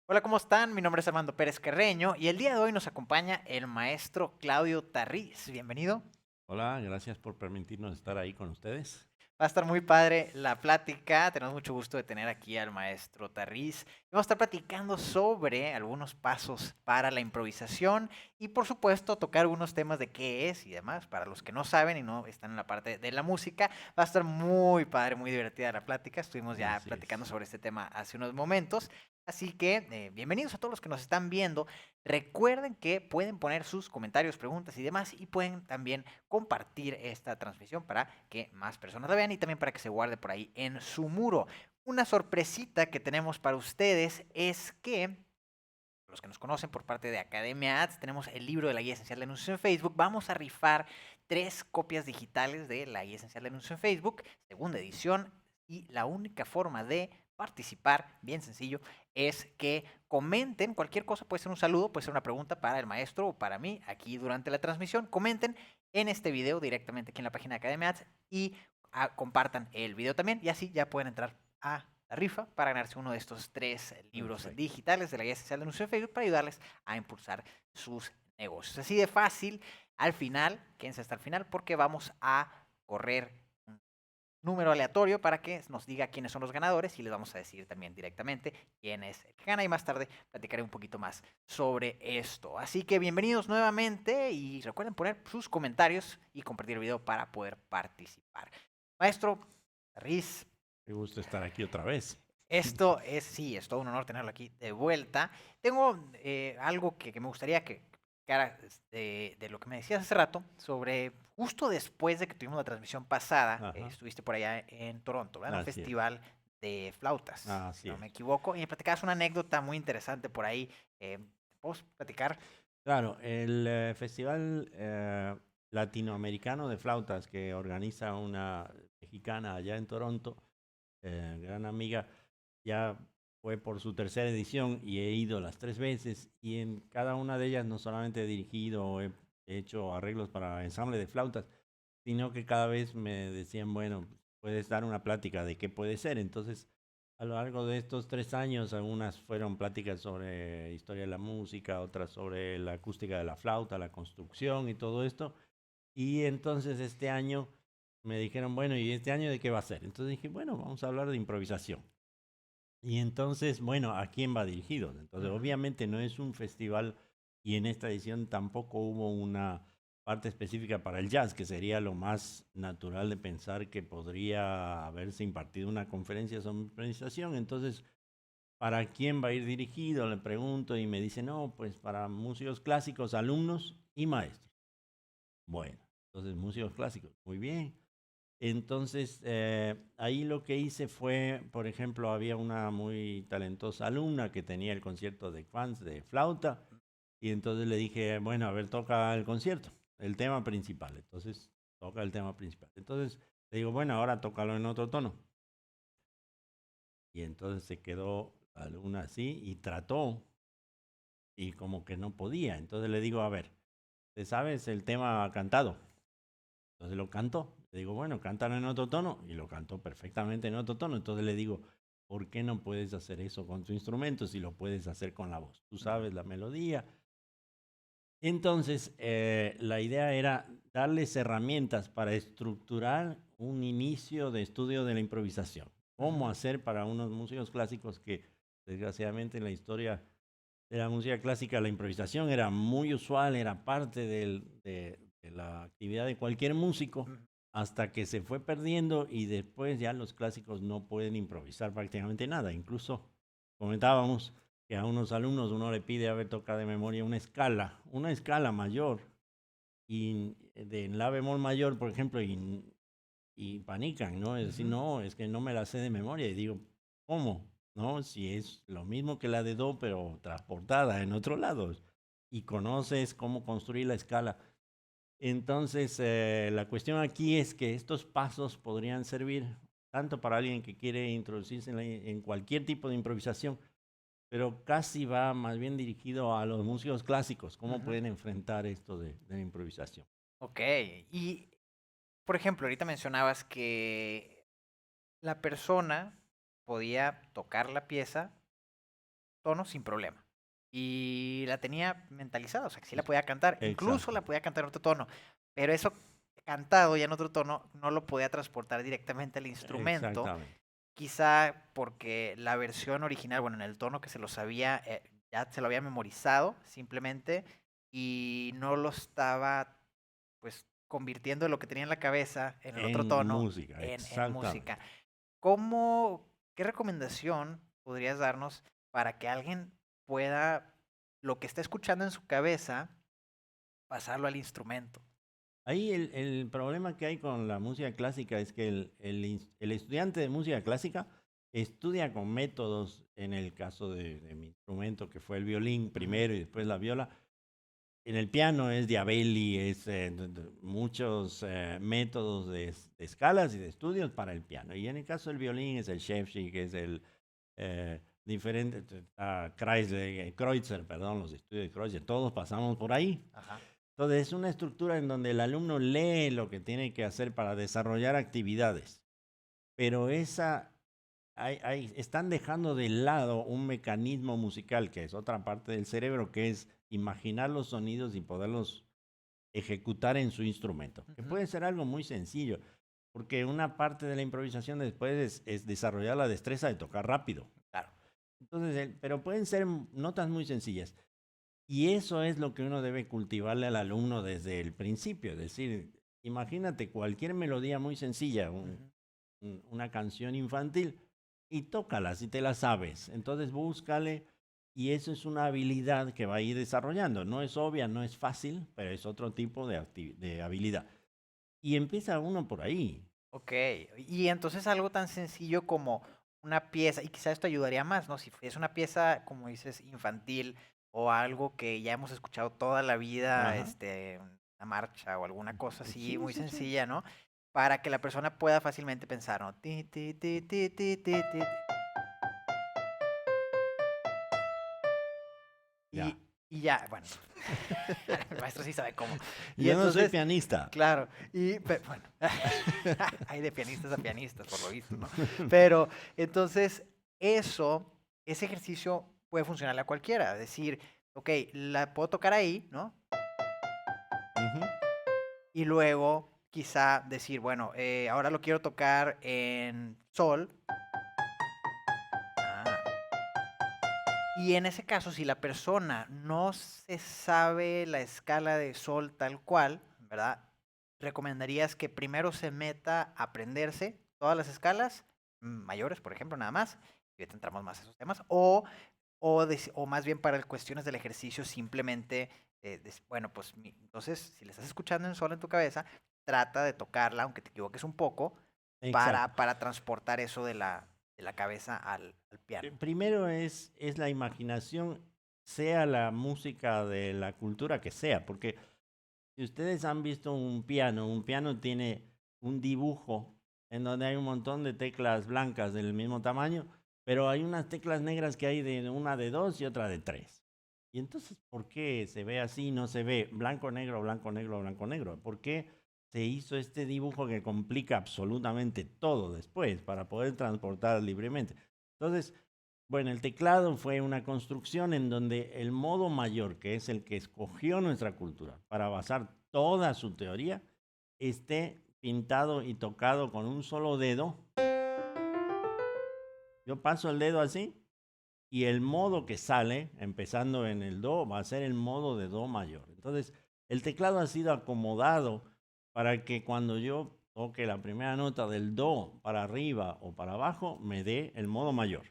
Hola, ¿cómo están? Mi nombre es Armando Pérez Carreño y el día de hoy nos acompaña el maestro Claudio Tarrís. Bienvenido. Hola, gracias por permitirnos estar ahí con ustedes. Va a estar muy padre la plática. Tenemos mucho gusto de tener aquí al maestro Tarrís. Vamos a estar platicando sobre algunos pasos para la improvisación y, por supuesto, tocar algunos temas de qué es y demás. Para los que no saben y no están en la parte de la música, va a estar muy padre, muy divertida la plática. Estuvimos ya Así platicando es. sobre este tema hace unos momentos. Así que bienvenidos a todos los que nos están viendo. Recuerden que pueden poner sus comentarios, preguntas y demás y pueden también compartir esta transmisión para que más personas la vean y también para que se guarde por ahí en su muro. Una sorpresita que tenemos para ustedes es que los que nos conocen por parte de Academia Ads, tenemos el libro de la guía esencial de anuncios en Facebook. Vamos a rifar 3 copias digitales de la guía esencial de anuncios en Facebook, segunda edición, y la única forma de participar, bien sencillo, es que comenten cualquier cosa, puede ser un saludo, puede ser una pregunta para el maestro o para mí aquí durante la transmisión. Comenten en este video directamente aquí en la página de Academia Ads y compartan el video también y así ya pueden entrar a la rifa para ganarse uno de estos 3 libros Perfecto. digitales de la guía esencial de anuncio de Facebook para ayudarles a impulsar sus negocios. Así de fácil, al final, quédense hasta el final porque vamos a correr un número aleatorio para que nos diga quiénes son los ganadores y les vamos a decir también directamente quién es el que gana y más tarde platicaré un poquito más sobre esto. Así que bienvenidos nuevamente y recuerden poner sus comentarios y compartir el video para poder participar. Maestro Riz, Qué gusto estar aquí otra vez. esto es, sí, es todo un honor tenerlo aquí de vuelta. Tengo algo que me gustaría que ahora, de lo que me decías hace rato, sobre justo después de que tuvimos la transmisión pasada, Ajá. estuviste por allá en Toronto, ¿verdad? En un Así es. festival de flautas, si Así no me es. equivoco, y me platicabas una anécdota muy interesante por ahí. ¿Puedo platicar? Claro, el Festival Latinoamericano de Flautas que organiza una mexicana allá en Toronto, gran amiga, ya fue por su tercera edición y he ido las 3 veces y en cada una de ellas no solamente he dirigido o he hecho arreglos para ensamble de flautas, sino que cada vez me decían, bueno, puedes dar una plática de qué puede ser. Entonces, a lo largo de estos 3 años, algunas fueron pláticas sobre historia de la música, otras sobre la acústica de la flauta, la construcción y todo esto. Y entonces este año me dijeron, bueno, ¿y este año de qué va a ser? Entonces dije, bueno, vamos a hablar de improvisación. Y entonces, bueno, ¿a quién va dirigido? Entonces, Ujú, obviamente no es un festival y en esta edición tampoco hubo una parte específica para el jazz, que sería lo más natural de pensar que podría haberse impartido una conferencia sobre improvisación. Entonces, ¿para quién va a ir dirigido? Le pregunto y me dice, no, pues para músicos clásicos, alumnos y maestros. Bueno, entonces músicos clásicos, muy bien. Entonces, ahí lo que hice fue, por ejemplo, había una muy talentosa alumna que tenía el concierto de fans de flauta y entonces le dije, bueno, a ver, toca el concierto, el tema principal. Entonces, toca el tema principal. Entonces, le digo, bueno, ahora tócalo en otro tono. Y entonces se quedó la alumna así y trató y como que no podía. Entonces le digo, a ver, ¿te sabes el tema cantado? Entonces lo cantó. Le digo, bueno, cántalo en otro tono. Y lo cantó perfectamente en otro tono. Entonces le digo, ¿por qué no puedes hacer eso con tu instrumento si lo puedes hacer con la voz? Tú ujú, sabes la melodía. Entonces, la idea era darles herramientas para estructurar un inicio de estudio de la improvisación. ¿Cómo ujú, hacer para unos músicos clásicos que, desgraciadamente, en la historia de la música clásica, la improvisación era muy usual, era parte de la actividad de cualquier músico, ujú. hasta que se fue perdiendo y después ya los clásicos no pueden improvisar prácticamente nada. Incluso comentábamos que a unos alumnos uno le pide a ver tocar de memoria una escala mayor, y de la bemol mayor, por ejemplo, y panican, ¿no? Es decir, Ujú. no, es que no me la sé de memoria. Y digo, ¿cómo? ¿No? Si es lo mismo que la de Do, pero transportada en otro lado. Y conoces cómo construir la escala. Entonces, la cuestión aquí es que estos pasos podrían servir tanto para alguien que quiere introducirse en cualquier tipo de improvisación, pero casi va más bien dirigido a los músicos clásicos, cómo Ujú. pueden enfrentar esto de la improvisación. Ok, y por ejemplo, ahorita mencionabas que la persona podía tocar la pieza tonos sin problema. Y la tenía mentalizada, o sea, que sí la podía cantar, incluso Exacto. la podía cantar en otro tono, pero eso cantado ya en otro tono no lo podía transportar directamente al instrumento, Exactamente. quizá porque la versión original, bueno, en el tono que se lo sabía, ya se lo había memorizado simplemente y no lo estaba pues convirtiendo lo que tenía en la cabeza en el otro En tono música, en música. exactamente. ¿Qué recomendación podrías darnos para que alguien pueda lo que está escuchando en su cabeza pasarlo al instrumento? Ahí el problema que hay con la música clásica es que el estudiante de música clásica estudia con métodos, en el caso de mi instrumento, que fue el violín Ujú, primero y después la viola. En el piano es Diabelli, es muchos métodos de escalas y de estudios para el piano. Y en el caso del violín es el Shevchik, que es el diferente, Kreutzer, perdón, los estudios de Kreutzer, todos pasamos por ahí. ajá. Entonces es una estructura en donde el alumno lee lo que tiene que hacer para desarrollar actividades, pero están dejando de lado un mecanismo musical, que es otra parte del cerebro, que es imaginar los sonidos y poderlos ejecutar en su instrumento, que Ujú, puede ser algo muy sencillo, porque una parte de la improvisación después es desarrollar la destreza de tocar rápido. claro. Entonces, pero pueden ser notas muy sencillas. Y eso es lo que uno debe cultivarle al alumno desde el principio. Es decir, imagínate cualquier melodía muy sencilla, Ujú. una canción infantil, y tócala si te la sabes. Entonces búscale, y eso es una habilidad que va a ir desarrollando. No es obvia, no es fácil, pero es otro tipo de habilidad. Y empieza uno por ahí. Ok, y entonces algo tan sencillo como una pieza, y quizá esto ayudaría más, ¿no? Si es una pieza, como dices, infantil o algo que ya hemos escuchado toda la vida, Ajá. una marcha o alguna cosa así Sí, muy sí, sí. sencilla, ¿no? Para que la persona pueda fácilmente pensar, ¿no? Ti, ti, ti, ti, ti, ti, ti. Ya. Y ya, bueno, el maestro sí sabe cómo. Y Yo no soy entonces, pianista. claro, bueno, hay de pianistas a pianistas, por lo visto, ¿no? Pero entonces, ese ejercicio puede funcionarle a cualquiera. Es decir, ok, la puedo tocar ahí, ¿no? Ujú. Y luego quizá decir, bueno, ahora lo quiero tocar en sol. Ah, y en ese caso, si la persona no se sabe la escala de sol tal cual, ¿verdad? ¿Recomendarías que primero se meta a aprenderse todas las escalas mayores, por ejemplo, nada más? Y ahorita entramos más a esos temas. O más bien para cuestiones del ejercicio, simplemente, bueno, pues entonces, si le estás escuchando en sol en tu cabeza, trata de tocarla, aunque te equivoques un poco, Exacto. para transportar eso de la cabeza al piano. Primero es la imaginación, sea la música de la cultura que sea, porque si ustedes han visto un piano tiene un dibujo en donde hay un montón de teclas blancas del mismo tamaño, pero hay unas teclas negras que hay de una de dos y otra de tres. Y entonces, ¿por qué se ve así? No se ve blanco, negro, blanco, negro, blanco, negro. ¿Por qué se hizo este dibujo que complica absolutamente todo después para poder transportar libremente? Entonces, bueno, el teclado fue una construcción en donde el modo mayor, que es el que escogió nuestra cultura para basar toda su teoría, esté pintado y tocado con un solo dedo. Yo paso el dedo así y el modo que sale, empezando en el do, va a ser el modo de do mayor. Entonces, el teclado ha sido acomodado para que cuando yo toque la primera nota del do para arriba o para abajo, me dé el modo mayor.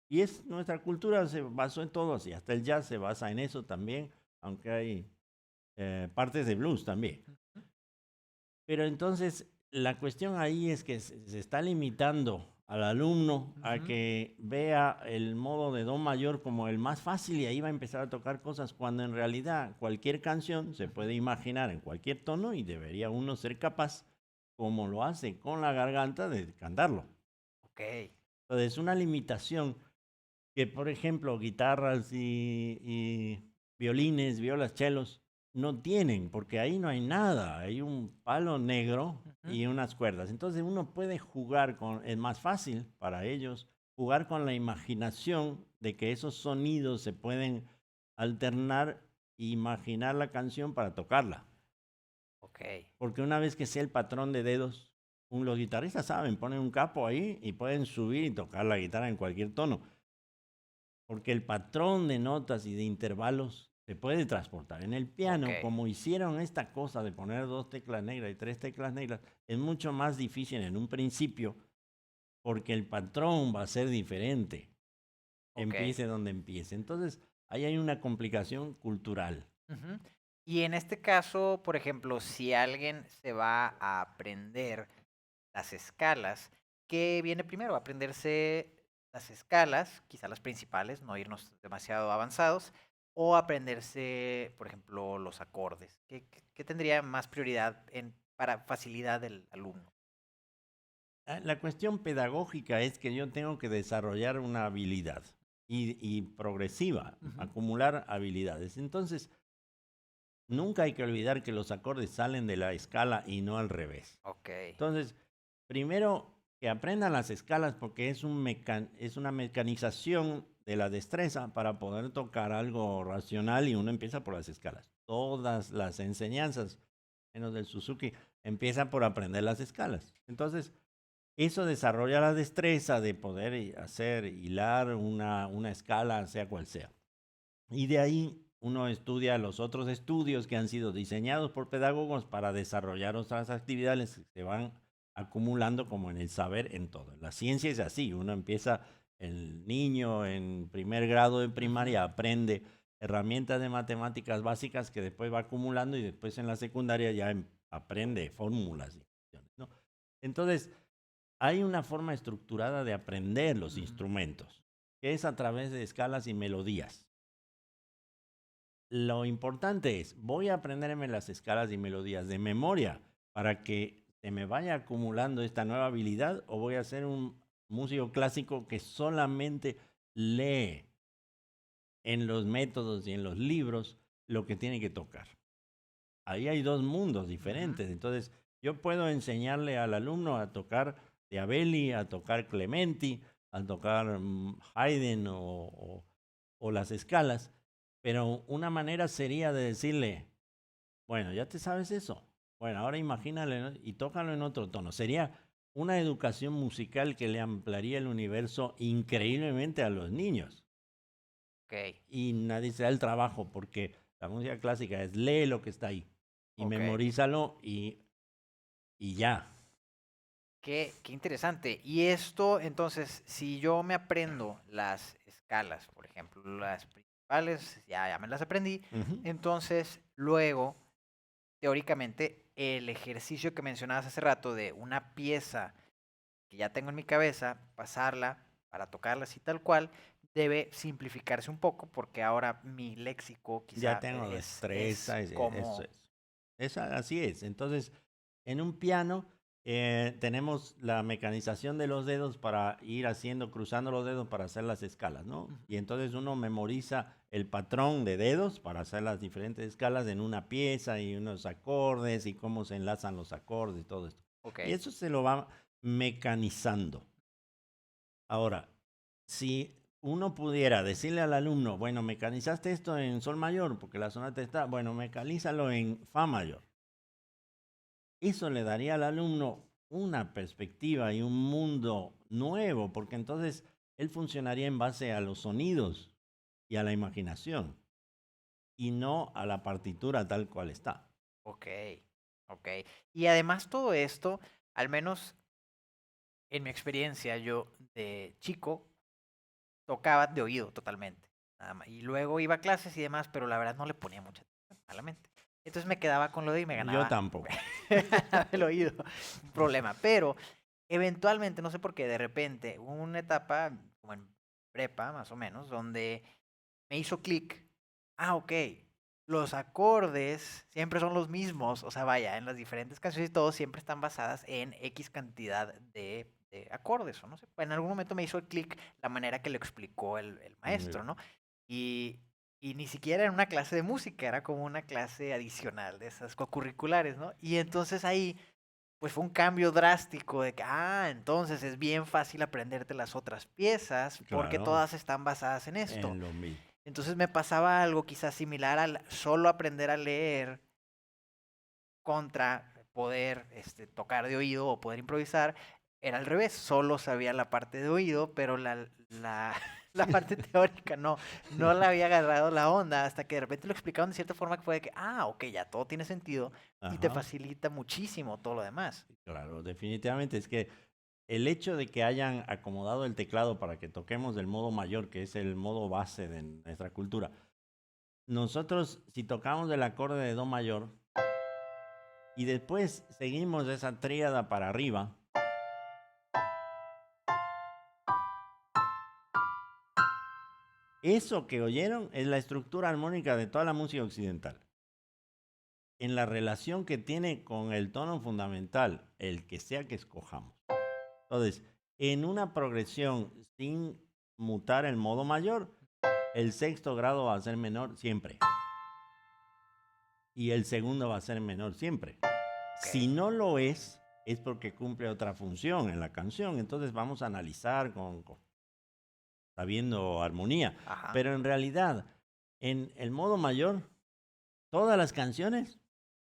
Y nuestra cultura se basó en todo así, hasta el jazz se basa en eso también, aunque hay partes de blues también. Pero entonces la cuestión ahí es que se está limitando al alumno a Ujú. que vea el modo de do mayor como el más fácil y ahí va a empezar a tocar cosas cuando en realidad cualquier canción se Ujú. puede imaginar en cualquier tono y debería uno ser capaz, como lo hace con la garganta, de cantarlo. Ok. Entonces es una limitación que, por ejemplo, guitarras y violines, violas, chelos, no tienen, porque ahí no hay nada, hay un palo negro Ujú. y unas cuerdas. Entonces uno puede jugar con, es más fácil para ellos jugar con la imaginación de que esos sonidos se pueden alternar e imaginar la canción para tocarla. Ok. Porque una vez que sea el patrón de dedos, los guitarristas saben, ponen un capo ahí y pueden subir y tocar la guitarra en cualquier tono. Porque el patrón de notas y de intervalos se puede transportar. En el Ok. piano, como hicieron esta cosa de poner 2 teclas negras y 3 teclas negras, es mucho más difícil en un principio porque el patrón va a ser diferente, Ok. empiece donde empiece. Entonces, ahí hay una complicación cultural. Ujú. Y en este caso, por ejemplo, si alguien se va a aprender las escalas, ¿qué viene primero? Aprenderse las escalas, quizá las principales, no irnos demasiado avanzados, o aprenderse, por ejemplo, los acordes. ¿Qué tendría más prioridad para facilidad del alumno? La cuestión pedagógica es que yo tengo que desarrollar una habilidad y progresiva, Ujú. acumular habilidades. Entonces, nunca hay que olvidar que los acordes salen de la escala y no al revés. Ok. Entonces, primero que aprendan las escalas porque es una mecanización de la destreza para poder tocar algo racional y uno empieza por las escalas. Todas las enseñanzas, menos del Suzuki, empiezan por aprender las escalas. Entonces, eso desarrolla la destreza de poder hacer, hilar una escala, sea cual sea. Y de ahí uno estudia los otros estudios que han sido diseñados por pedagogos para desarrollar otras actividades que se van acumulando como en el saber en todo. La ciencia es así, uno empieza, el niño en primer grado de Ujú. primaria aprende herramientas de matemáticas básicas que después va acumulando y después en la secundaria ya aprende fórmulas y cuestiones, ¿no? Entonces, hay una forma estructurada de aprender los Ujú. instrumentos, que es a través de escalas y melodías. Lo importante es, voy a aprenderme las escalas y melodías de memoria para que se me vaya acumulando esta nueva habilidad o voy a ser un músico clásico que solamente lee en los métodos y en los libros lo que tiene que tocar. Ahí hay dos mundos Ujú. diferentes. Entonces, yo puedo enseñarle al alumno a tocar Diabelli, a tocar Clementi, a tocar Haydn o las escalas, pero una manera sería de decirle, bueno, ya te sabes eso. Bueno, ahora imagínale, ¿no? Y tócalo en otro tono. Sería una educación musical que le ampliaría el universo increíblemente a los niños. Ok. Y nadie se da el trabajo porque la música clásica es lee lo que está ahí y Ok. memorízalo y ya. Qué interesante. Y esto, entonces, si yo me aprendo las escalas, por ejemplo, las principales, ya me las aprendí, Ujú. entonces luego, teóricamente, el ejercicio que mencionabas hace rato de una pieza que ya tengo en mi cabeza, pasarla para tocarla así tal cual, debe simplificarse un poco porque ahora mi léxico Ya quizá tengo es destreza, eso como... es. Así es. Entonces, en un piano tenemos la mecanización de los dedos para ir haciendo, cruzando los dedos para hacer las escalas, ¿no? Ujú. Y entonces uno memoriza el patrón de dedos para hacer las diferentes escalas en una pieza y unos acordes y cómo se enlazan los acordes y todo esto. Ok. Y eso se lo va mecanizando. Ahora, si uno pudiera decirle al alumno, bueno, mecanizaste esto en sol mayor, porque la sonata está, bueno, mecanízalo en fa mayor. Eso le daría al alumno una perspectiva y un mundo nuevo, porque entonces él funcionaría en base a los sonidos y a la imaginación, y no a la partitura tal cual está. Ok, ok. Y además todo esto, al menos en mi experiencia, yo de chico tocaba de oído totalmente, nada más. Y luego iba a clases y demás, pero la verdad no le ponía mucha atención a la mente. Entonces me quedaba con lo de y me Yo ganaba tampoco. el oído, un problema. Pero eventualmente, no sé por qué, de repente, hubo una etapa, como en prepa más o menos, donde me hizo clic. Ah, ok. Los acordes siempre son los mismos. O sea, vaya, en las diferentes canciones y todo siempre están basadas en X cantidad de acordes. O no sé. En algún momento me hizo el clic la manera que lo explicó el Muy maestro, bien. ¿no? Y, y ni siquiera era una clase de música, era como una clase adicional de esas co-curriculares, ¿no? Y entonces ahí pues fue un cambio drástico de que, entonces es bien fácil aprenderte las otras piezas porque Claro, todas están basadas en esto. en lo mismo. Entonces me pasaba algo quizás similar al solo aprender a leer contra poder tocar de oído o poder improvisar. Era al revés, solo sabía la parte de oído, pero la parte teórica no la había agarrado la onda hasta que de repente lo explicaron de cierta forma que fue de que, ok, ya todo tiene sentido y te Ajá, facilita muchísimo todo lo demás. claro, definitivamente. Es que el hecho de que hayan acomodado el teclado para que toquemos del modo mayor, que es el modo base de nuestra cultura, nosotros si tocamos el acorde de do mayor y después seguimos esa tríada para arriba, eso que oyeron es la estructura armónica de toda la música occidental. En la relación que tiene con el tono fundamental, el que sea que escojamos. Entonces, en una progresión sin mutar el modo mayor, el sexto grado va a ser menor siempre. Y el segundo va a ser menor siempre. Si Ok. no lo es porque cumple otra función en la canción. Entonces vamos a analizar sabiendo armonía. Ajá. Pero en realidad, en el modo mayor, todas las canciones,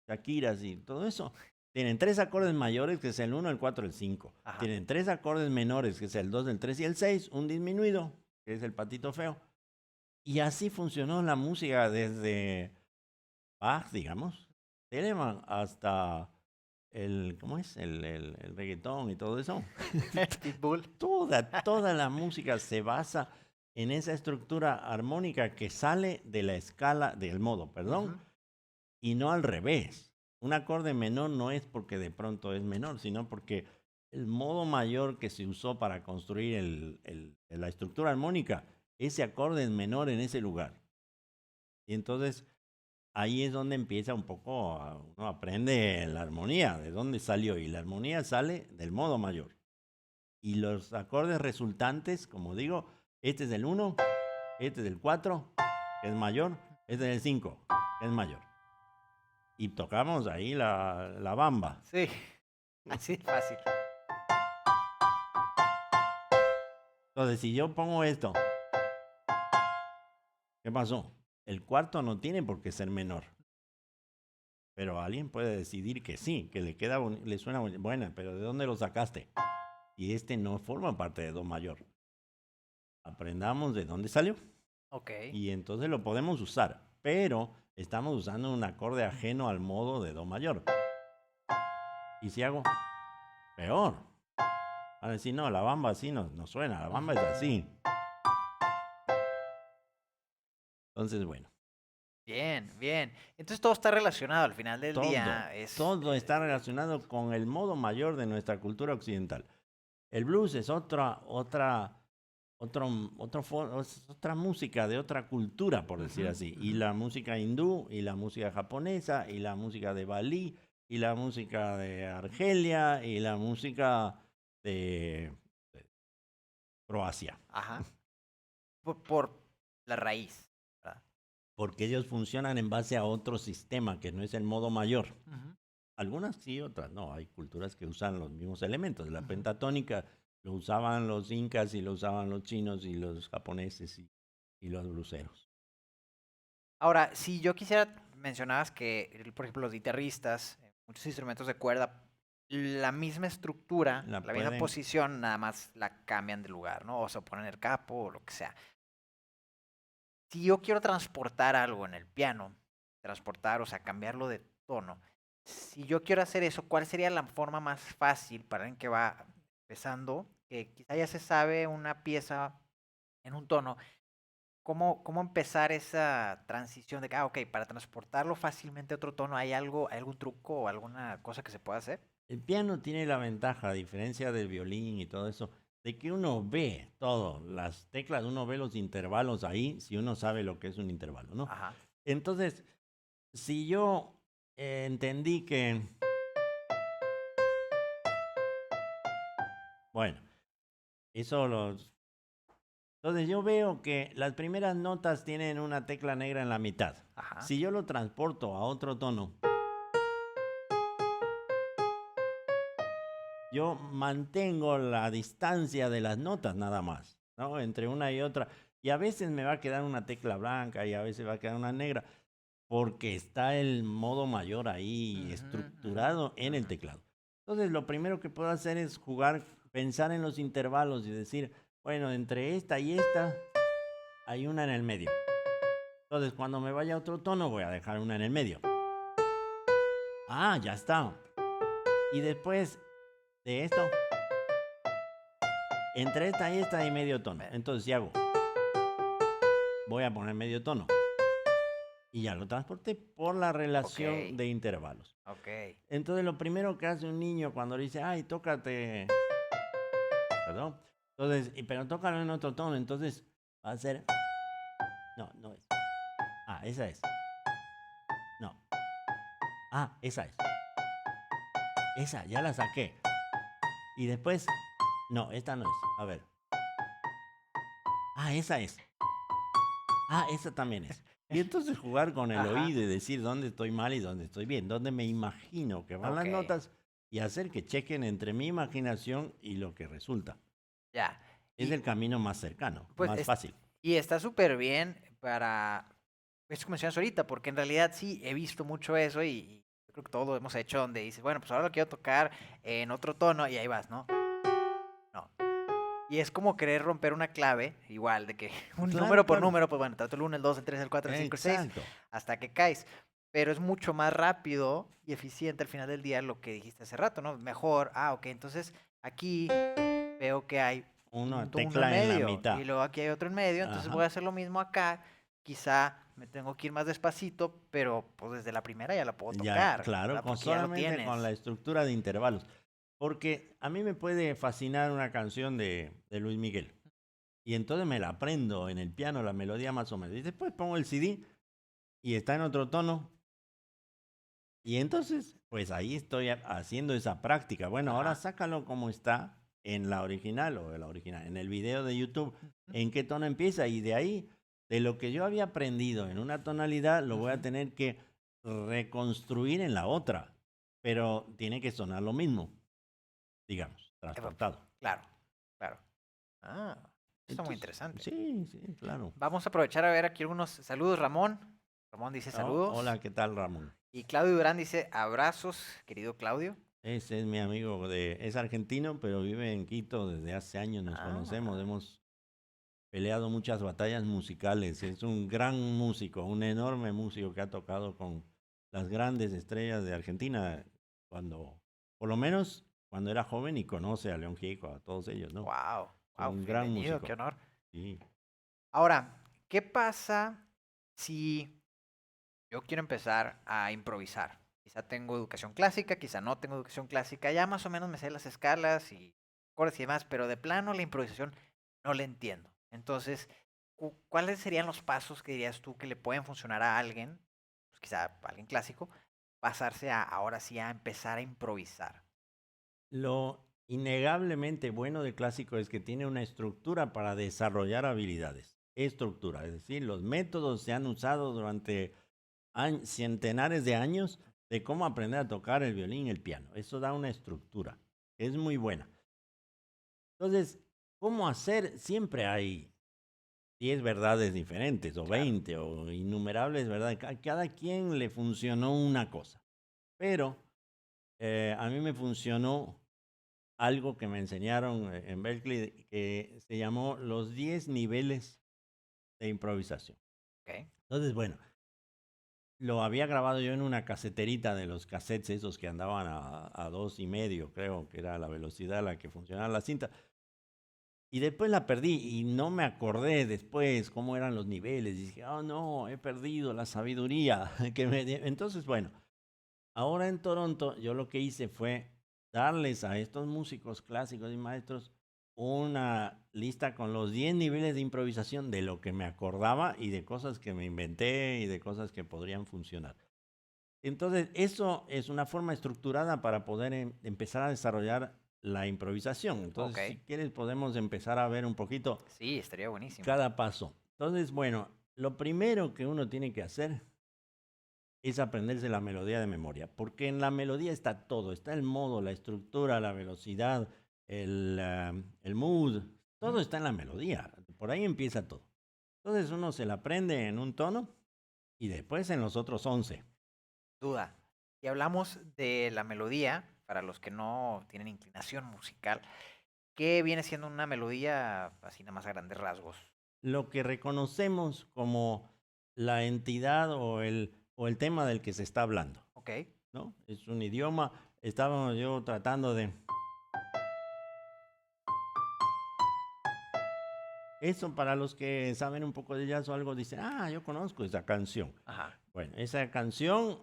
Shakiras y todo eso, tienen 3 acordes mayores, que es el 1, el 4, el 5. Ajá. Tienen 3 acordes menores, que es el 2, el 3 y el 6. Un disminuido, que es el patito feo. Y así funcionó la música desde Bach, digamos, Telemann, hasta ¿cómo es? El reggaetón y todo eso. Pitbull. Toda la música se basa en esa estructura armónica que sale de la escala, del modo, perdón, Ujú. y no al revés. Un acorde menor no es porque de pronto es menor, sino porque el modo mayor que se usó para construir la estructura armónica, ese acorde es menor en ese lugar. Y entonces ahí es donde empieza un poco, uno aprende la armonía, de dónde salió. Y la armonía sale del modo mayor. Y los acordes resultantes, como digo, este es del 1, este es del 4, que es mayor, este es del 5, que es mayor. Y tocamos ahí la bamba. Sí, así de fácil. Entonces, si yo pongo esto, ¿qué pasó? El cuarto no tiene por qué ser menor. Pero alguien puede decidir que sí, que le queda le suena buena, pero ¿de dónde lo sacaste? Y este no forma parte de do mayor. Aprendamos de dónde salió Ok. y entonces lo podemos usar, pero estamos usando un acorde ajeno al modo de do mayor. Y si hago peor, a decir, no, la bamba así no suena, la bamba es así. Entonces, bueno, Bien, bien. Entonces todo está relacionado al final del todo, día. Es todo está relacionado con el modo mayor de nuestra cultura occidental. El blues es otra música de otra cultura, por decir ujú, así. Y ujú. la música hindú, y la música japonesa, y la música de Bali, y la música de Argelia, y la música de Croacia. Ajá. Por la raíz, ¿verdad? Porque ellos funcionan en base a otro sistema que no es el modo mayor. Ujú, Algunas sí, otras no. Hay culturas que usan los mismos elementos. La ujú. pentatónica lo usaban los incas y lo usaban los chinos y los japoneses y los bluseros. Ahora, si yo quisiera, mencionabas que, por ejemplo, los guitarristas, muchos instrumentos de cuerda, la misma estructura, La la misma pueden. posición, nada más la cambian de lugar, ¿no? O se ponen el capo o lo que sea. Si yo quiero transportar algo en el piano, transportar, o sea, cambiarlo de tono, si yo quiero hacer eso, ¿cuál sería la forma más fácil para alguien que va empezando, que quizá ya se sabe una pieza en un tono? ¿Cómo empezar esa transición de que, ok, para transportarlo fácilmente a otro tono, ¿hay algún truco o alguna cosa que se pueda hacer? El piano tiene la ventaja, a diferencia del violín y todo eso, de que uno ve todo, las teclas, uno ve los intervalos ahí, si uno sabe lo que es un intervalo, ¿no? Ajá. Entonces, si yo entendí que, bueno, eso los... Entonces yo veo que las primeras notas tienen una tecla negra en la mitad. Ajá. Si yo lo transporto a otro tono, yo mantengo la distancia de las notas nada más, ¿no? Entre una y otra. Y a veces me va a quedar una tecla blanca y a veces va a quedar una negra, porque está el modo mayor ahí Ujú, ujú, estructurado en el ujú. teclado. Entonces, lo primero que puedo hacer es jugar, pensar en los intervalos y decir, bueno, entre esta y esta hay una en el medio. Entonces, cuando me vaya a otro tono, voy a dejar una en el medio. Ah, ya está. Y después de esto, entre esta y esta hay medio tono. Me- Entonces, si hago, voy a poner medio tono. Y ya lo transporté por la Ok, relación de intervalos. ok. Entonces, lo primero que hace un niño cuando le dice, ay, tócate, perdón. Entonces, pero tócalo en otro tono. Entonces, va a ser, no, no es. Ah, esa es. No. Ah, esa es. Esa, ya la saqué. Y después, no, esta no es. A ver. Ah, esa es. Ah, esa también es. Y entonces jugar con el Ajá, oído y decir dónde estoy mal y dónde estoy bien, dónde me imagino que van las ok. notas y hacer que chequen entre mi imaginación y lo que resulta. Ya. Es Y el camino más cercano, pues más fácil. y está súper bien para eso que mencionas ahorita, porque en realidad sí he visto mucho eso y yo creo que todo lo hemos hecho donde dices, bueno, pues ahora lo quiero tocar en otro tono y ahí vas, ¿no? No. Y es como querer romper una clave, igual, de que un Claro, número por claro. número, pues bueno, trato el 1, el 2, el 3, el 4, el 5, el 6, Exacto. hasta que caes. Pero es mucho más rápido y eficiente al final del día lo que dijiste hace rato, ¿no? Mejor, ok, entonces aquí veo que hay Una un tono en tecla en la medio y mitad. luego aquí hay otro en medio, entonces Ajá. voy a hacer lo mismo acá. Quizá me tengo que ir más despacito, pero pues desde la primera ya la puedo Ya, tocar, claro, ¿verdad? con Porque ya lo solamente con la tienes. estructura de intervalos. Porque a mí me puede fascinar una canción de Luis Miguel. Y entonces me la aprendo en el piano, la melodía más o menos. Y después pongo el CD y está en otro tono. Y entonces, pues ahí estoy haciendo esa práctica. Bueno, ahora Ajá. sácalo como está en la original o en la original, en el video de YouTube, Ujú, en qué tono empieza. Y de ahí, de lo que yo había aprendido en una tonalidad, lo voy a ujú. tener que reconstruir en la otra. Pero tiene que sonar lo mismo, digamos, Va, transportado. claro, claro. Ah, está muy Entonces, interesante. sí, sí, claro. Vamos a aprovechar a ver aquí algunos saludos, Ramón. Ramón dice Oh, saludos. hola, ¿qué tal, Ramón? Y Claudio Durán dice abrazos, querido Claudio. Ese es mi amigo es argentino, pero vive en Quito desde hace años, nos conocemos, Ah, hemos peleado muchas batallas musicales, es un gran músico, un enorme músico que ha tocado con las grandes estrellas de Argentina cuando, por lo menos cuando era joven y conoce a León Gieco, a todos ellos, ¿no? wow, Es wow, un gran bienvenido, qué músico, honor. sí. Ahora, ¿qué pasa si yo quiero empezar a improvisar? Quizá tengo educación clásica, quizá no tengo educación clásica, ya más o menos me sé las escalas y acordes y demás, pero de plano la improvisación no la entiendo. Entonces, ¿cuáles serían los pasos que dirías tú que le pueden funcionar a alguien, pues quizá a alguien clásico, pasarse a ahora sí a empezar a improvisar? Lo innegablemente bueno del clásico es que tiene una estructura para desarrollar habilidades. Estructura, es decir, los métodos se han usado durante centenares de años de cómo aprender a tocar el violín y el piano. Eso da una estructura. Es muy buena. Entonces, ¿cómo hacer? Siempre hay 10 verdades diferentes, o Claro. 20 o innumerables verdades. A cada quien le funcionó una cosa. Pero a mí me funcionó algo que me enseñaron en Berkeley que se llamó los 10 niveles de improvisación. Ok. Entonces, bueno, lo había grabado yo en una caseterita de los cassettes esos que andaban a 2.5, creo que era la velocidad a la que funcionaba la cinta. Y después la perdí y no me acordé después cómo eran los niveles. Y dije, oh no, he perdido la sabiduría. Entonces, bueno, ahora en Toronto yo lo que hice fue darles a estos músicos clásicos y maestros una lista con los 10 niveles de improvisación de lo que me acordaba y de cosas que me inventé y de cosas que podrían funcionar. Entonces, eso es una forma estructurada para poder empezar a desarrollar la improvisación. Ok. Entonces, si quieres, podemos empezar a ver un poquito Sí, estaría buenísimo. cada paso. Entonces, bueno, lo primero que uno tiene que hacer es aprenderse la melodía de memoria, porque en la melodía está todo, está el modo, la estructura, la velocidad, el mood, todo está en la melodía, por ahí empieza todo. Entonces uno se la aprende en un tono y después en los otros 11. Duda. Y hablamos de la melodía, para los que no tienen inclinación musical, ¿qué viene siendo una melodía así nada más a grandes rasgos? Lo que reconocemos como la entidad o el tema del que se está hablando, Ok, ¿no? Es un idioma, estábamos yo tratando de... Eso para los que saben un poco de jazz o algo dicen, yo conozco esa canción. ajá. Bueno, esa canción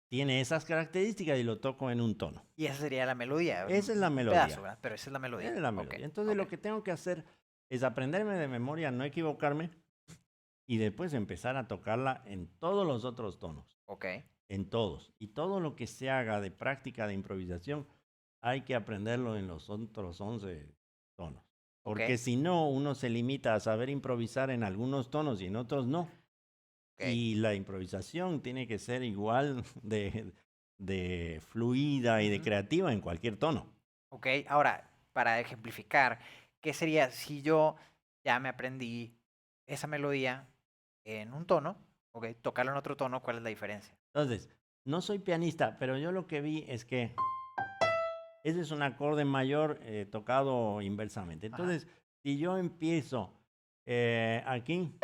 tiene esas características y lo toco en un tono. Y esa sería la melodía, Esa es la un pedazo, melodía. ¿verdad? Pero esa es la Esa melodía. es la Ok, melodía. Entonces ok, lo que tengo que hacer es aprenderme de memoria, no equivocarme y después empezar a tocarla en todos los otros tonos, ok, en todos. Y todo lo que se haga de práctica de improvisación hay que aprenderlo en los otros 11 tonos. ok, Porque si no, uno se limita a saber improvisar en algunos tonos y en otros no. ok. Y la improvisación tiene que ser igual de fluida y de Ujú. creativa en cualquier tono. Ok, ahora, para ejemplificar, ¿qué sería si yo ya me aprendí esa melodía en un tono? Ok, tocarlo en otro tono, ¿cuál es la diferencia? Entonces, no soy pianista, pero yo lo que vi es que ese es un acorde mayor tocado inversamente. Ajá, Entonces, si yo empiezo aquí,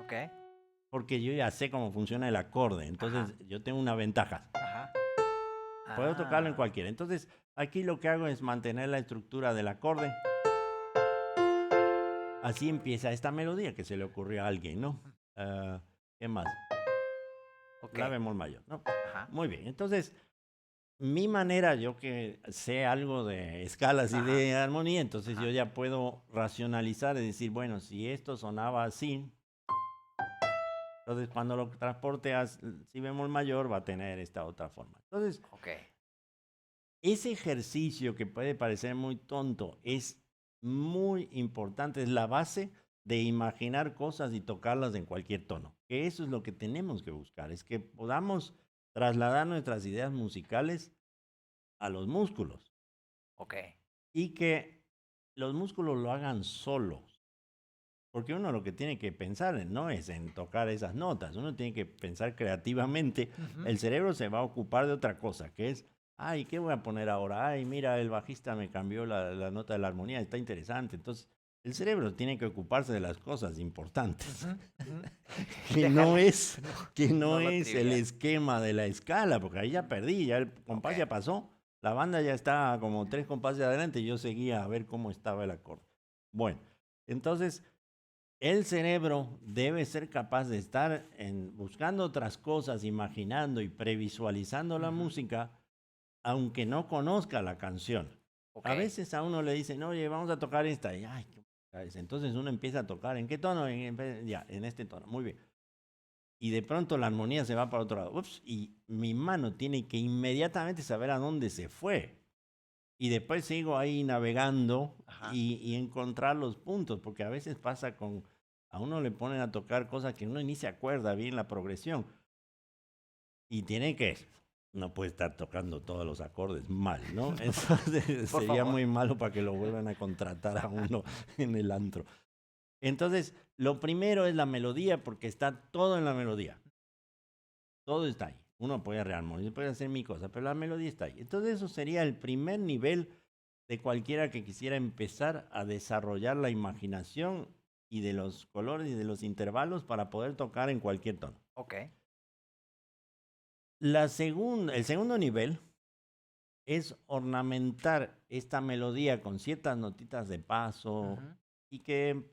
ok, porque yo ya sé cómo funciona el acorde, ajá, entonces yo tengo una ventaja. ajá. Puedo tocarlo en Ah, cualquiera. Entonces, aquí lo que hago es mantener la estructura del acorde. Así empieza esta melodía que se le ocurrió a alguien, ¿no? ujú, ¿Qué más? ok, La bemol mayor, ¿no? ajá, Muy bien. Entonces, mi manera, yo que sé algo de escalas y ajá, de armonía, entonces yo ajá. ya puedo racionalizar y decir, bueno, si esto sonaba así, entonces cuando lo transporte a si bemol mayor va a tener esta otra forma. Entonces, Ok, ese ejercicio que puede parecer muy tonto es muy importante, es la base de imaginar cosas y tocarlas en cualquier tono. Que eso es lo que tenemos que buscar, es que podamos trasladar nuestras ideas musicales a los músculos ok. y que los músculos lo hagan solos. Porque uno lo que tiene que pensar no es en tocar esas notas, uno tiene que pensar creativamente. Ujú, El cerebro se va a ocupar de otra cosa, que es, ay, ¿qué voy a poner ahora? Ay, mira, el bajista me cambió la nota de la armonía, está interesante. Entonces, el cerebro tiene que ocuparse de las cosas importantes, ujú, ujú. que no Déjala, es, no, que no no lo es el trivial. esquema de la escala, porque ahí ya perdí, ya el Ok, compás ya pasó, la banda ya está como 3 compases adelante y yo seguía a ver cómo estaba el acorde. Bueno, entonces el cerebro debe ser capaz de estar buscando otras cosas, imaginando y previsualizando la ujú, música, aunque no conozca la canción. ok, A veces a uno le dicen, oye, vamos a tocar esta. Y, ay, qué música es. Entonces uno empieza a tocar. ¿En qué tono? Ya, en este tono. Muy bien. Y de pronto la armonía se va para otro lado. Ups, y mi mano tiene que inmediatamente saber a dónde se fue. Y después sigo ahí navegando ajá. y encontrar los puntos, porque a veces pasa a uno le ponen a tocar cosas que uno ni se acuerda bien la progresión. Y no puede estar tocando todos los acordes mal, ¿no? Entonces Por sería favor. muy malo para que lo vuelvan a contratar a uno en el antro. Entonces, lo primero es la melodía, porque está todo en la melodía. Todo está ahí. Uno puede rearmonizar, puede hacer mi cosa, pero la melodía está ahí. Entonces, eso sería el primer nivel de cualquiera que quisiera empezar a desarrollar la imaginación y de los colores y de los intervalos para poder tocar en cualquier tono. Ok, El segundo nivel es ornamentar esta melodía con ciertas notitas de paso ujú, y que,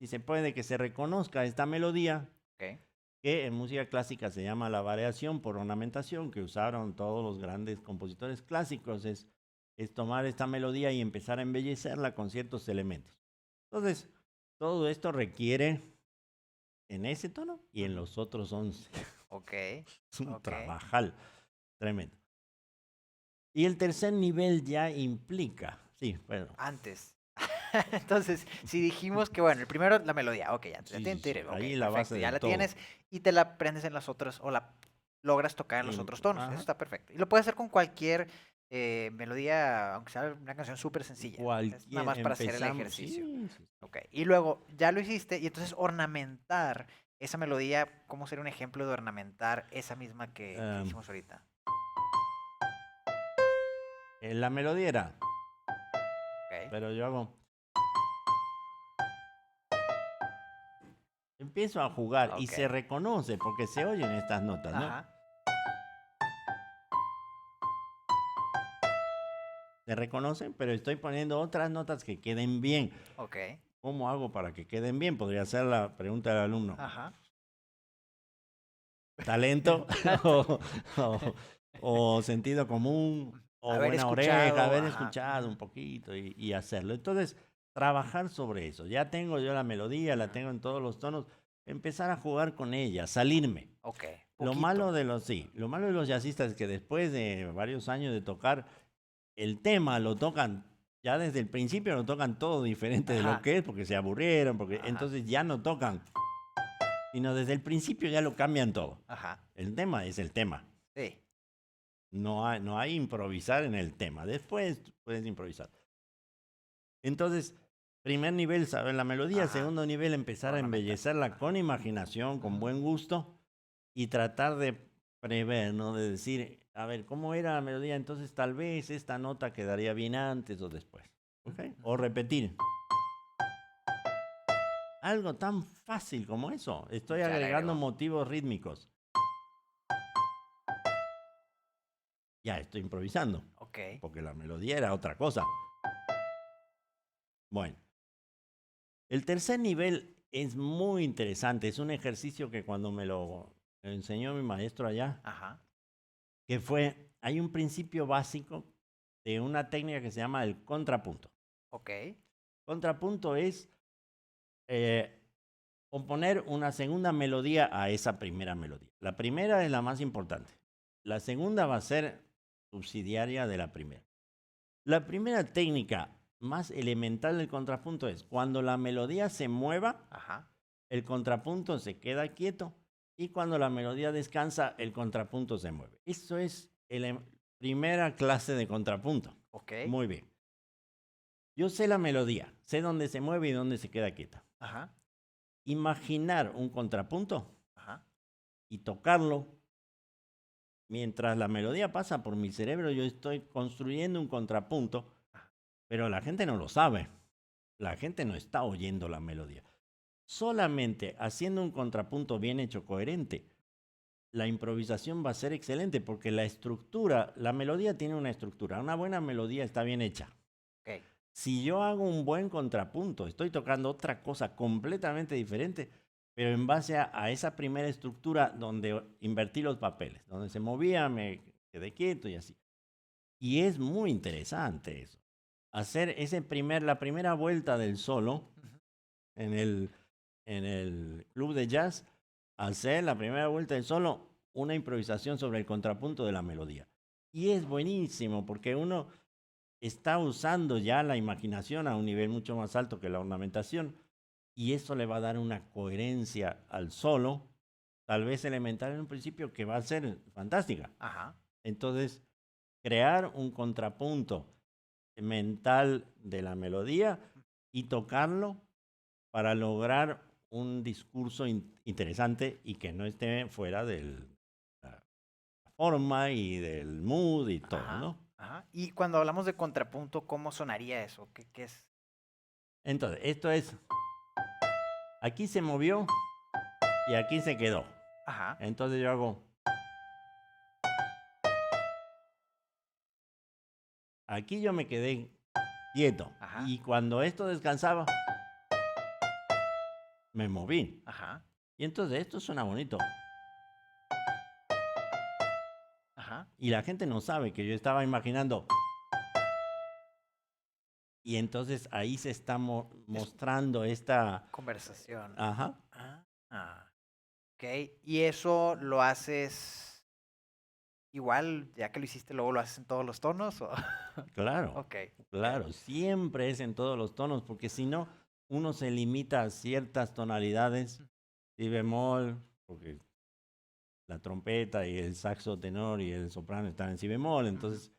si se puede, que se reconozca esta melodía, ok, que en música clásica se llama la variación por ornamentación, que usaron todos los grandes compositores clásicos, es tomar esta melodía y empezar a embellecerla con ciertos elementos. Entonces, todo esto requiere en ese tono y en ujú, los otros 11. ok, Es un ok. trabajal tremendo. Y el tercer nivel ya implica, sí, bueno, Antes. Entonces, si dijimos que, bueno, el primero la melodía, ok, ya, Sí, sí, sí. ok, Ahí la perfecto, base ya de la todo. tienes y te la aprendes en las otras, o la logras tocar en los Em, otros tonos, eso ajá. está perfecto. Y lo puedes hacer con cualquier melodía, aunque sea una canción súper sencilla, es nada Cualquier, más para hacer el empezamos, ejercicio. sí, sí, sí. Ok, y luego ya lo hiciste y entonces ornamentar esa melodía, ¿cómo sería un ejemplo de ornamentar esa misma que Em, hicimos ahorita? la melodía era, Ok, pero yo hago, empiezo a jugar y ok, se reconoce porque se oyen estas notas, ¿no? ajá, Se reconocen, pero estoy poniendo otras notas que queden bien. ok, ¿Cómo hago para que queden bien? Podría ser la pregunta del alumno. ajá. ¿Talento? o, o- o sentido común? ¿O Haber buena oreja? escuchado, Haber ajá. escuchado un Ujú, poquito y hacerlo. Entonces, trabajar sobre eso. Ya tengo yo la melodía, la ujú. tengo en todos los tonos. Empezar a jugar con ella, salirme. Ok, Lo poquito. malo de los, sí, lo malo de los jazzistas es que después de varios años de tocar, el tema lo tocan, ya desde el principio lo tocan todo diferente de lo Ajá, que es, porque se aburrieron, porque ajá, entonces ya no tocan, sino desde el principio ya lo cambian todo. ajá. El tema es el tema. Sí. No hay improvisar en el tema. Después puedes improvisar. Entonces, primer nivel, saber la melodía. Ajá. Segundo nivel, empezar a Ornamental. embellecerla con Ajá. imaginación, con Ujú, buen gusto y tratar de prever, ¿no? De decir, a ver, ¿cómo era la melodía? Entonces, tal vez esta nota quedaría bien antes o después. ¿Ok? O ujú. repetir. Algo tan fácil como eso. Estoy Ya le agregando agregó. motivos rítmicos. Ya estoy improvisando, Ok. porque la melodía era otra cosa. Bueno, el tercer nivel es muy interesante. Es un ejercicio que cuando me lo enseñó mi maestro allá, Ajá. que fue, hay un principio básico de una técnica que se llama el contrapunto. Ok. Contrapunto es eh, componer una segunda melodía a esa primera melodía. La primera es la más importante. La segunda va a ser subsidiaria de la primera. La primera técnica más elemental del contrapunto es cuando la melodía se mueva, Ajá. el contrapunto se queda quieto y cuando la melodía descansa, el contrapunto se mueve. Eso es la primera clase de contrapunto. Ok. Muy bien. Yo sé la melodía, sé dónde se mueve y dónde se queda quieta. Ajá. Imaginar un contrapunto Ajá. y tocarlo mientras la melodía pasa por mi cerebro, yo estoy construyendo un contrapunto, pero la gente no lo sabe. La gente no está oyendo la melodía. Solamente haciendo un contrapunto bien hecho, coherente, la improvisación va a ser excelente porque la estructura, la melodía tiene una estructura. Una buena melodía está bien hecha. Ok. Si yo hago un buen contrapunto, estoy tocando otra cosa completamente diferente, pero en base a esa primera estructura donde invertí los papeles, donde se movía, me quedé quieto y así. Y es muy interesante eso. Hacer la primera vuelta del solo Ujú. en el club de jazz, hacer la primera vuelta del solo, una improvisación sobre el contrapunto de la melodía. Y es buenísimo porque uno está usando ya la imaginación a un nivel mucho más alto que la ornamentación y eso le va a dar una coherencia al solo, tal vez elemental en un principio, que va a ser fantástica. Ajá. Entonces, crear un contrapunto mental de la melodía y tocarlo para lograr un discurso interesante y que no esté fuera de la forma y del mood y todo, Ajá. ¿no? Ajá. Y cuando hablamos de contrapunto, ¿cómo sonaría eso? ¿Qué es? Entonces, esto es, aquí se movió y aquí se quedó. Ajá. Entonces yo hago, aquí yo me quedé quieto Ajá. y cuando esto descansaba, me moví. Ajá. Y entonces esto suena bonito. Ajá. Y la gente no sabe que yo estaba imaginando. Y entonces ahí se está Es mostrando esta... conversación. Ajá. Ah. Ok. Y eso lo haces. igual, ya que lo hiciste, luego lo haces en todos los tonos. ¿O? Claro, Ok. claro, siempre es en todos los tonos, porque si no, uno se limita a ciertas tonalidades, si bemol, porque la trompeta y el saxo tenor y el soprano están en si bemol, entonces,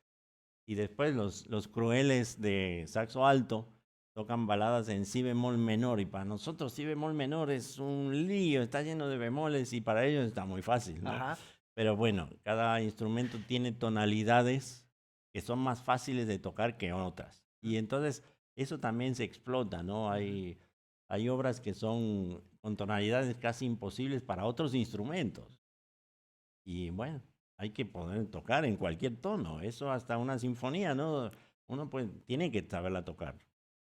y después los crueles de saxo alto tocan baladas en si bemol menor, y para nosotros si bemol menor es un lío, está lleno de bemoles y para ellos está muy fácil, ¿no? Ajá. Pero bueno, cada instrumento tiene tonalidades que son más fáciles de tocar que otras. Y entonces eso también se explota, ¿no? Hay obras que son con tonalidades casi imposibles para otros instrumentos. Y bueno, hay que poder tocar en cualquier tono. Eso hasta una sinfonía, ¿no? Uno pues tiene que saberla tocar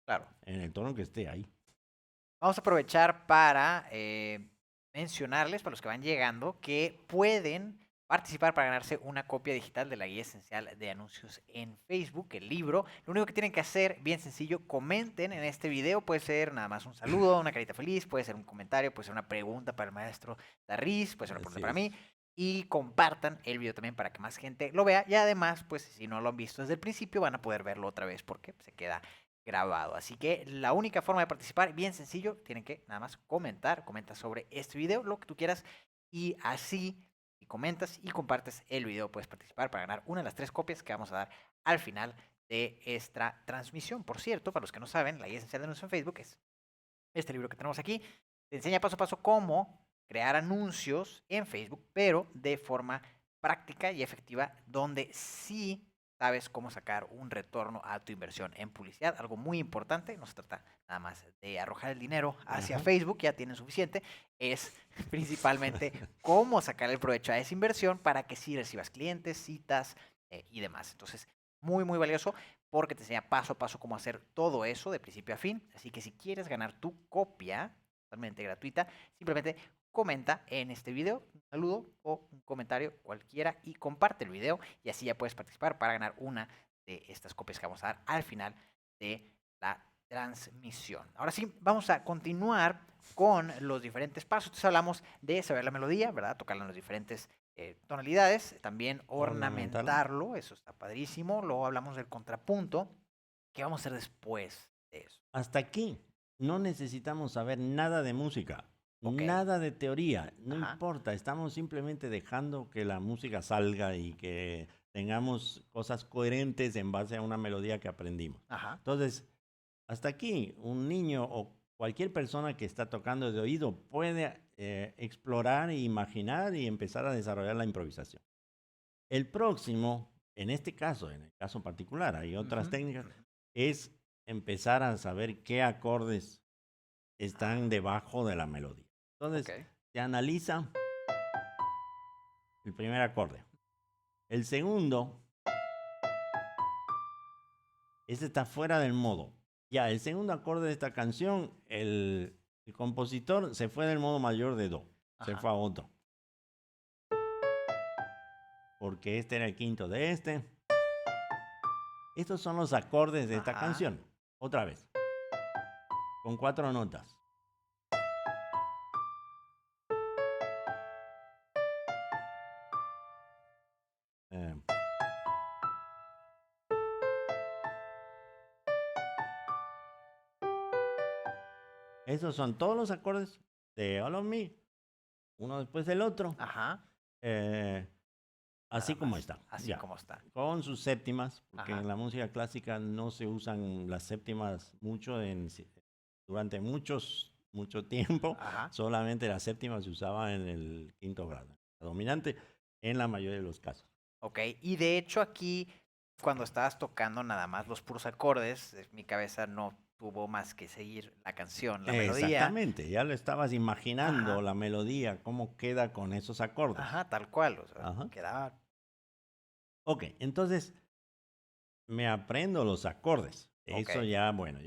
Claro. en el tono que esté ahí. Vamos a aprovechar para mencionarles, para los que van llegando, que pueden participar para ganarse una copia digital de la guía esencial de anuncios en Facebook, el libro. Lo único que tienen que hacer, bien sencillo, comenten en este video. Puede ser nada más un saludo, una carita feliz, puede ser un comentario, puede ser una pregunta para el maestro Darris, puede ser una pregunta Así para es. mí. Y compartan el video también para que más gente lo vea. Y además, pues si no lo han visto desde el principio, van a poder verlo otra vez porque se queda grabado. Así que la única forma de participar, bien sencillo, tienen que nada más comenta sobre este video, lo que tú quieras, y así, si comentas y compartes el video, puedes participar para ganar una de las 3 copias que vamos a dar al final de esta transmisión. Por cierto, para los que no saben, la guía esencial de anuncios en Facebook es este libro que tenemos aquí. Te enseña paso a paso cómo crear anuncios en Facebook, pero de forma práctica y efectiva, donde sí sabes cómo sacar un retorno a tu inversión en publicidad. Algo muy importante, no se trata nada más de arrojar el dinero hacia Ajá. Facebook, ya tienen suficiente, es principalmente cómo sacar el provecho a esa inversión para que sí recibas clientes, citas y demás. Entonces, muy, muy valioso porque te enseña paso a paso cómo hacer todo eso de principio a fin. Así que si quieres ganar tu copia totalmente gratuita, simplemente comenta en este video un saludo o un comentario cualquiera y comparte el video y así ya puedes participar para ganar una de estas copias que vamos a dar al final de la transmisión. Ahora sí, vamos a continuar con los diferentes pasos. Entonces hablamos de saber la melodía, ¿verdad? Tocarla en los diferentes tonalidades, también Ornamental. ornamentarlo, eso está padrísimo. Luego hablamos del contrapunto. ¿Qué vamos a hacer después de eso? Hasta aquí no necesitamos saber nada de música, Ok, nada de teoría, no ajá, importa, estamos simplemente dejando que la música salga y que tengamos cosas coherentes en base a una melodía que aprendimos. ajá, Entonces, hasta aquí un niño o cualquier persona que está tocando de oído puede explorar e imaginar y empezar a desarrollar la improvisación. El próximo, en este caso, en el caso particular, hay otras ujú, técnicas, ujú, es empezar a saber qué acordes ah, están debajo de la melodía. ok, Entonces, se analiza el primer acorde. El segundo, este está fuera del modo. Ya, el segundo acorde de esta canción, el compositor se fue del modo mayor de do, se ajá, fue a otro, porque este era el quinto de este. Estos son los acordes de esta ajá, canción. Otra vez, con 4 notas. Eh, Esos son todos los acordes de All of Me, uno después del otro, ajá, eh, nada así como más, está, así ya, como está. con sus séptimas, porque Ajá, en la música clásica no se usan las séptimas mucho durante mucho tiempo, ajá, solamente las séptimas se usaban en el quinto grado, la dominante en la mayoría de los casos. ok. Y de hecho aquí, cuando estabas tocando nada más los puros acordes, mi cabeza no tuvo más que seguir la canción, la melodía. Exactamente, ya lo estabas imaginando, Ajá, la melodía, cómo queda con esos acordes. ajá, tal cual, o sea, Ajá. quedaba, Ok, entonces me aprendo los acordes. ok. Eso ya, bueno,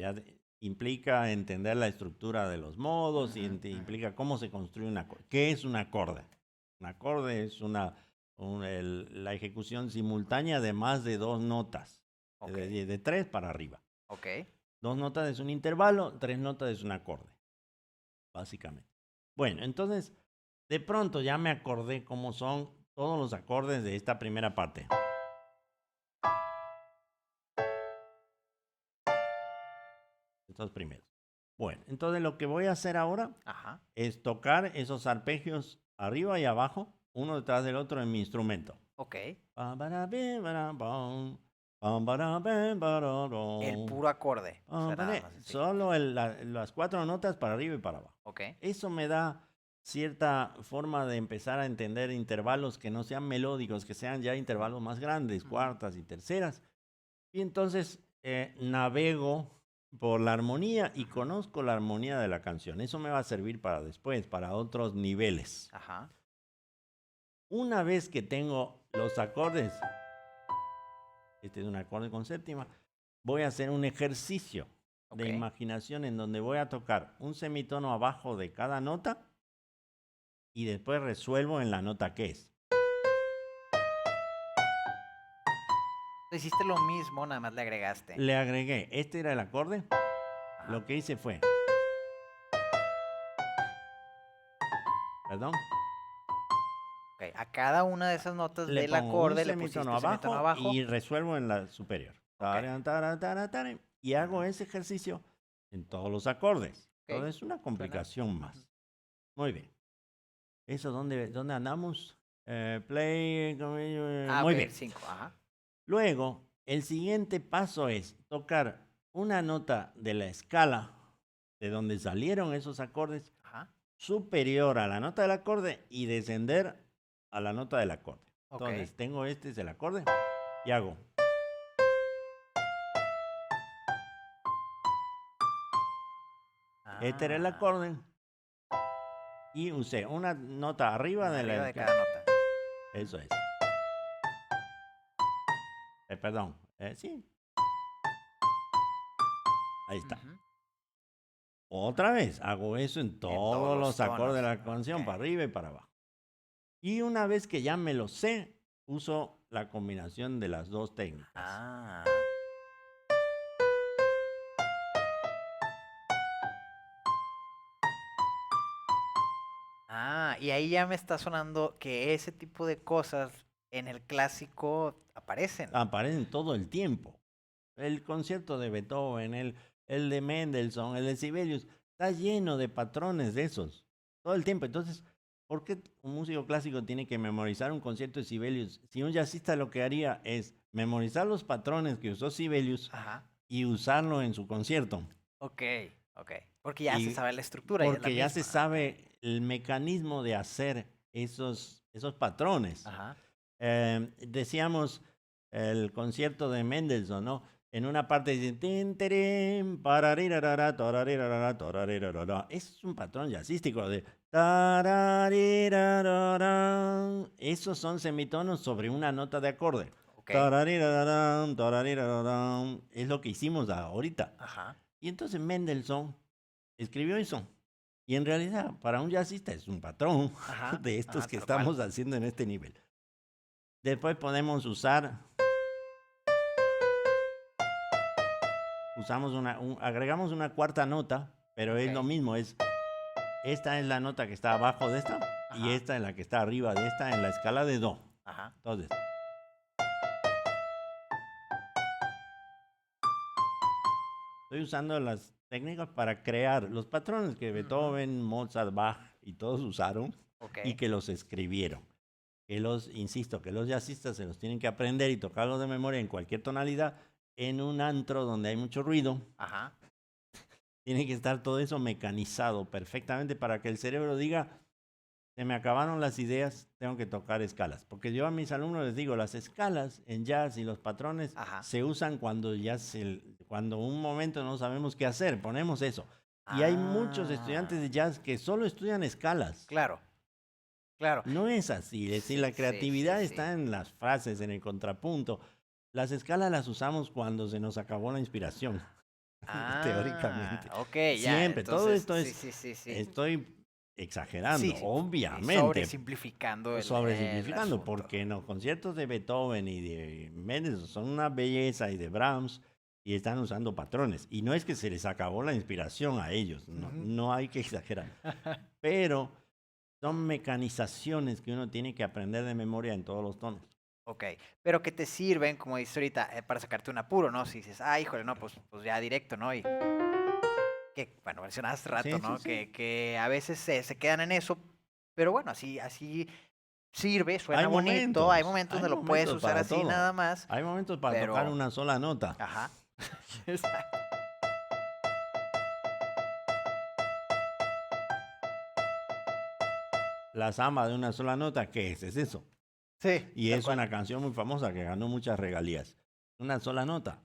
implica entender la estructura de los modos y Ujú, ujú, implica cómo se construye un acorde. ¿Qué es un acorde? Un acorde es la ejecución simultánea de más de 2 notas, ok, de 3 para arriba. ok, 2 notas es un intervalo, 3 notas es un acorde, básicamente. Bueno, entonces, de pronto ya me acordé cómo son todos los acordes de esta primera parte. Estos primeros. Bueno, entonces lo que voy a hacer ahora Ajá. es tocar esos arpegios arriba y abajo, uno detrás del otro en mi instrumento. Ok. Pam, bara, bim, bara, bam, pam, bara, bim, bara, ro. El puro acorde. O sea, nada más así. Solo las 4 notas para arriba y para abajo. Ok. Eso me da cierta forma de empezar a entender intervalos que no sean melódicos, que sean ya intervalos más grandes, cuartas y terceras. Y entonces navego por la armonía y conozco la armonía de la canción. Eso me va a servir para después, para otros niveles. Ajá. Una vez que tengo los acordes, este es un acorde con séptima, voy a hacer un ejercicio de Ok. imaginación en donde voy a tocar un semitono abajo de cada nota y después resuelvo en la nota que es. Hiciste lo mismo, nada más le agregaste. Le agregué, este era el acorde, Ajá. lo que hice fue, perdón, Ok, a cada una de esas notas le del pongo un acorde le pusiste semitono semitono abajo abajo. y resuelvo en la superior. Taran, taran, taran, taran, y hago ese ejercicio en todos los acordes. Ok. Entonces es una complicación más. Muy bien. ¿Eso dónde andamos? Play. Muy Ok, bien. 5. Ajá. Luego, el siguiente paso es tocar una nota de la escala de donde salieron esos acordes Ajá. superior a la nota del acorde y descender a la nota del acorde. Ok. Entonces, tengo este es el acorde y hago. Este era el Ah, acorde y usé una nota arriba de la arriba de escala. cada nota. Eso es. Perdón. Sí. Ahí está. Ujú. Otra vez, hago eso en todos los acordes de la tonos. canción, Ok. para arriba y para abajo. Y una vez que ya me lo sé, uso la combinación de las dos técnicas. Ah. Ah, y ahí ya me está sonando que ese tipo de cosas en el clásico aparecen. Aparecen todo el tiempo. El concierto de Beethoven, el de Mendelssohn, el de Sibelius, está lleno de patrones de esos. Todo el tiempo. Entonces, ¿por qué un músico clásico tiene que memorizar un concierto de Sibelius? Si un jazzista lo que haría es memorizar los patrones que usó Sibelius Ajá. y usarlo en su concierto. Ok, ok. Porque ya se Y sabe la estructura y es la porque ya se misma. sabe el mecanismo de hacer esos patrones. Ajá. Decíamos el concierto de Mendelssohn, ¿no? En una parte dice tin, tirín, pararirarara, torarirarara, torarirarara. Es un patrón jazzístico de tararirarara. Esos son semitonos sobre una nota de acorde. Ok. Tararirarara, torarirarara. Es lo que hicimos ahorita. Ajá. Y entonces Mendelssohn escribió eso. Y en realidad, para un jazzista es un patrón Ajá. de estos Ajá, que tal cual. estamos haciendo en este nivel. Después podemos agregamos una cuarta nota, pero es lo Ok. mismo, esta es la nota que está abajo de esta y Ajá. esta es la que está arriba de esta en la escala de do. Ajá. Entonces, estoy usando las técnicas para crear los patrones que Beethoven, Mozart, Bach y todos usaron Ok. y que los escribieron. Insisto, que los jazzistas se los tienen que aprender y tocarlos de memoria en cualquier tonalidad en un antro donde hay mucho ruido. Ajá. Tiene que estar todo eso mecanizado perfectamente para que el cerebro diga, se me acabaron las ideas, tengo que tocar escalas. Porque yo a mis alumnos les digo, las escalas en jazz y los patrones Ajá. se usan cuando cuando un momento no sabemos qué hacer, ponemos eso. Y hay muchos estudiantes de jazz que solo estudian escalas. Claro. Claro. No es así, es decir, Sí, la sí, creatividad sí, está sí. en las frases, en el contrapunto. Las escalas las usamos cuando se nos acabó la inspiración, teóricamente. Ah, ok, ya. Siempre, todo Entonces, esto es, sí. estoy exagerando, Sí, sí, obviamente, sobresimplificando el sobresimplificando, asunto. porque en los conciertos de Beethoven y de Mendelssohn son una belleza y de Brahms y están usando patrones. Y no es que se les acabó la inspiración a ellos, no, Ujú. no hay que exagerar. Pero son mecanizaciones que uno tiene que aprender de memoria en todos los tonos. Ok, pero que te sirven, como dices ahorita, para sacarte un apuro, ¿no? Si dices, híjole, no, pues ya directo, ¿no? Y que, bueno, mencionabas hace rato, Sí, sí, ¿no? sí. Que a veces se quedan en eso, pero bueno, así sirve, suena Hay bonito, hay momentos, momentos hay donde lo puedes momentos usar para así nada todo. más, Hay momentos para tocar pero, una sola nota. ajá, exacto. La samba de una sola nota, ¿qué es? Es eso. Sí, Y tal es cual. una canción muy famosa que ganó muchas regalías. Una sola nota.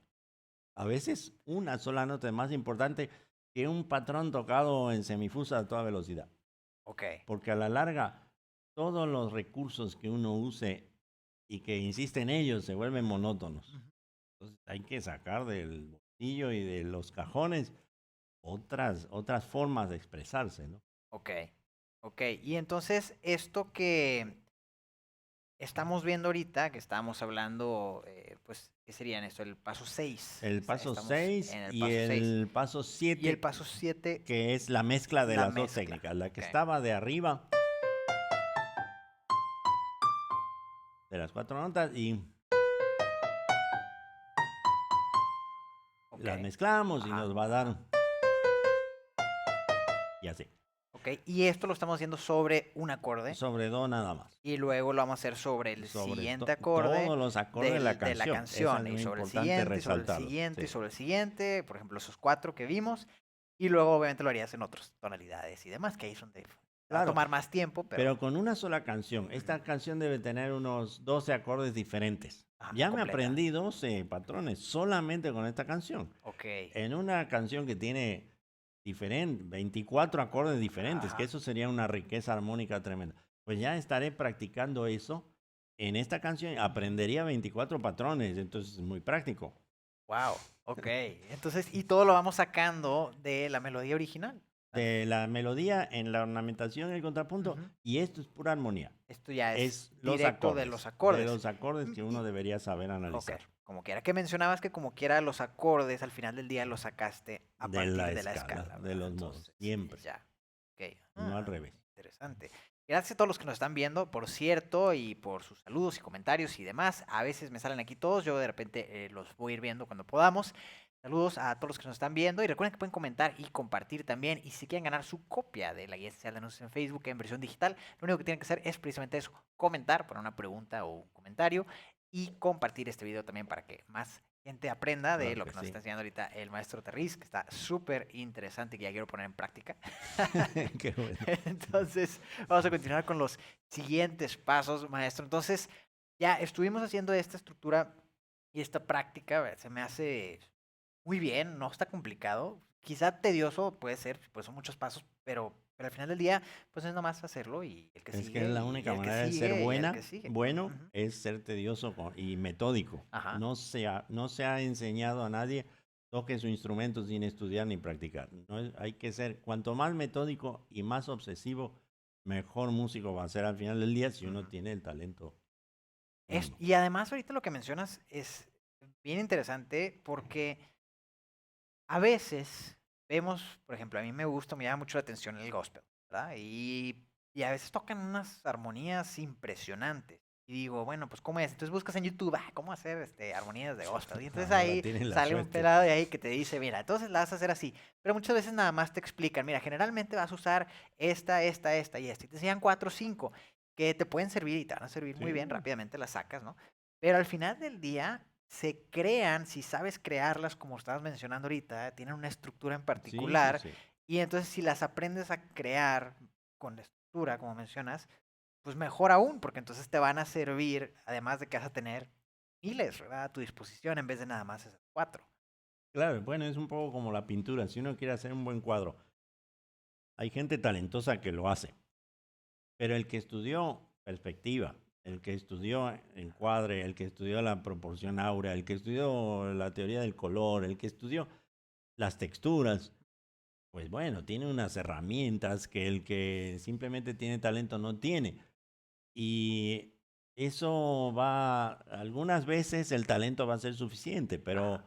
A veces una sola nota es más importante que un patrón tocado en semifusa a toda velocidad. Ok, Porque a la larga, todos los recursos que uno use y que insiste en ellos se vuelven monótonos. ujú, Entonces hay que sacar del bolsillo y de los cajones otras formas de expresarse, ¿no? ok, ok. Y entonces, esto que estamos viendo ahorita, que estábamos hablando, pues, ¿qué serían esto? El paso 6. El paso Estamos 6 en el y paso 6. el paso Y el 7, paso 7, que es la mezcla de la las dos mezcla. técnicas. La que Ok, estaba de arriba, de las cuatro notas, y ok, las mezclamos y ajá, nos va a dar, ajá. y así, Ok, y esto lo estamos haciendo sobre un acorde. sobre do nada más. Y luego lo vamos a hacer sobre el Sobre siguiente acorde todos los acordes de la de la canción. Eso es canción. Y muy sobre el importante siguiente, y sobre el resaltarlo. siguiente, y Sí. sobre el siguiente. Por ejemplo, esos 4 que vimos. Y luego obviamente lo harías en otras tonalidades y demás, que ahí es donde va a Claro, tomar más tiempo, pero pero con una sola canción. ujú, Esta canción debe tener unos 12 acordes diferentes. ajá, Ya me completa. aprendí 12 patrones solamente con esta canción. Ok. En una canción que tiene 24 acordes diferentes, que Ajá. eso sería una riqueza armónica tremenda. Pues ya estaré practicando eso. En esta canción aprendería 24 patrones, entonces es muy práctico. Wow. Ok. Entonces, y todo lo vamos sacando de la melodía original. De la melodía en la ornamentación, el contrapunto, Ujú. y esto es pura armonía. Esto ya es Es directo de los de acordes. los acordes que uno debería saber Ok, analizar. como quiera que mencionabas que como quiera los acordes al final del día los sacaste a De la partir de la escala, escala, de ¿verdad? los modos, Entonces, siempre, ya. Ok. no al revés. Interesante. Gracias a todos los que nos están viendo, por cierto, y por sus saludos y comentarios y demás. A veces me salen aquí todos, yo de repente los voy a ir viendo cuando podamos. Saludos a todos los que nos están viendo y recuerden que pueden comentar y compartir también. Y si quieren ganar su copia de la guía especial de anuncios en Facebook en versión digital, lo único que tienen que hacer es precisamente eso, comentar, poner una pregunta o un comentario y compartir este video también para que más gente aprenda de Claro lo que que nos sí. está enseñando ahorita el maestro Terriz, que está súper interesante y que ya quiero poner en práctica. Qué bueno. Entonces, vamos a continuar con los siguientes pasos, maestro. Entonces, ya estuvimos haciendo esta estructura y esta práctica, ¿verdad? Se me hace muy bien, no está complicado. Quizá tedioso puede ser, pues son muchos pasos, pero al final del día, pues es nomás hacerlo y el que Es que es sigue, la y única el que manera de ser sigue, y el que sigue. bueno, Ujú. es ser tedioso y metódico. Ajá. No se ha enseñado a nadie toque su instrumento sin estudiar ni practicar. No hay que ser, cuanto más metódico y más obsesivo, mejor músico va a ser al final del día si uno Ujú. tiene el talento mínimo. Y además ahorita lo que mencionas es bien interesante porque a veces vemos, por ejemplo, a mí me gusta, me llama mucho la atención el gospel, ¿verdad? Y a veces tocan unas armonías impresionantes. Y digo, bueno, pues ¿cómo es? Entonces buscas en YouTube, ¿cómo hacer armonías de gospel? Y entonces Ahora ahí tienen la sale un suerte. pelado de ahí que te dice, mira, entonces la vas a hacer así. Pero muchas veces nada más te explican, mira, generalmente vas a usar esta y esta. Y te enseñan 4 o 5 que te pueden servir y te van a servir muy bien, Sí, rápidamente las sacas, ¿no? Pero al final del día se crean, si sabes crearlas, como estabas mencionando ahorita, tienen una estructura en sí, sí, particular, sí. y entonces si las aprendes a crear con la estructura, como mencionas, pues mejor aún, porque entonces te van a servir, además de que vas a tener miles, ¿verdad? A tu disposición en vez de nada más esas 4. Claro, bueno, es un poco como la pintura. Si uno quiere hacer un buen cuadro, hay gente talentosa que lo hace. Pero el que estudió perspectiva, el que estudió encuadre, el que estudió la proporción áurea, el que estudió la teoría del color, el que estudió las texturas, pues bueno, tiene unas herramientas que el que simplemente tiene talento no tiene. Y eso algunas veces el talento va a ser suficiente, pero Ajá,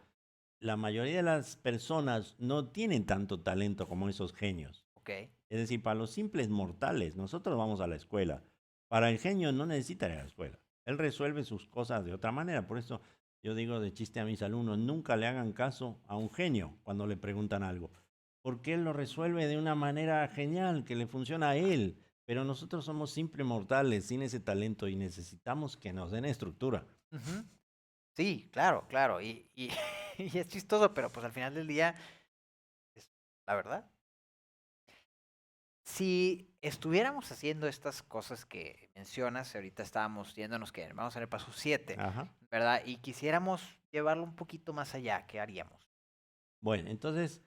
la mayoría de las personas no tienen tanto talento como esos genios. ok. Es decir, para los simples mortales, nosotros vamos a la escuela. Para el genio no necesita ir a la escuela. Él resuelve sus cosas de otra manera. Por eso yo digo de chiste a mis alumnos, nunca le hagan caso a un genio cuando le preguntan algo. Porque él lo resuelve de una manera genial, que le funciona a él. Pero nosotros somos simples mortales, sin ese talento, y necesitamos que nos den estructura. Ujú. Sí, claro, claro. Y es chistoso, pero pues al final del día, es la verdad. Si estuviéramos haciendo estas cosas que mencionas, ahorita estábamos yéndonos que vamos en el paso 7, Ajá. ¿verdad? Y quisiéramos llevarlo un poquito más allá, ¿qué haríamos? Bueno, entonces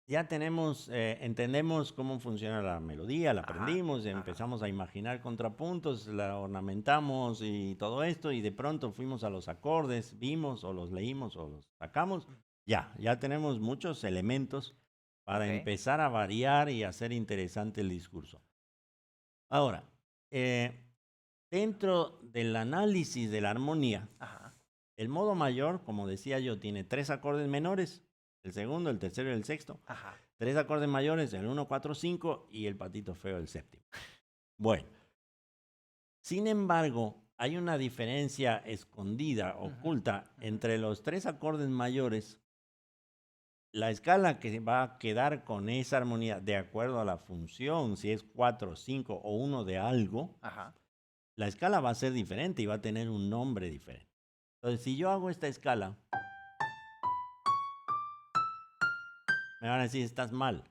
ya tenemos, entendemos cómo funciona la melodía, la Ajá, aprendimos, ajá. empezamos a imaginar contrapuntos, la ornamentamos y todo esto, y de pronto fuimos a los acordes, vimos o los leímos o los sacamos. Ya tenemos muchos elementos para Ok, empezar a variar y hacer interesante el discurso. Ahora, eh, dentro del análisis de la armonía, ajá, el modo mayor, como decía yo, tiene 3 acordes menores, el segundo, el tercero y el sexto. ajá. 3 acordes mayores, el 1, 4, 5 y el patito feo, el séptimo. Bueno, sin embargo, hay una diferencia escondida, Ujú, oculta, ujú. entre los 3 acordes mayores. La escala que va a quedar con esa armonía, de acuerdo a la función, si es 4, 5 o 1 de algo, Ajá, la escala va a ser diferente y va a tener un nombre diferente. Entonces, si yo hago esta escala, me van a decir, estás mal,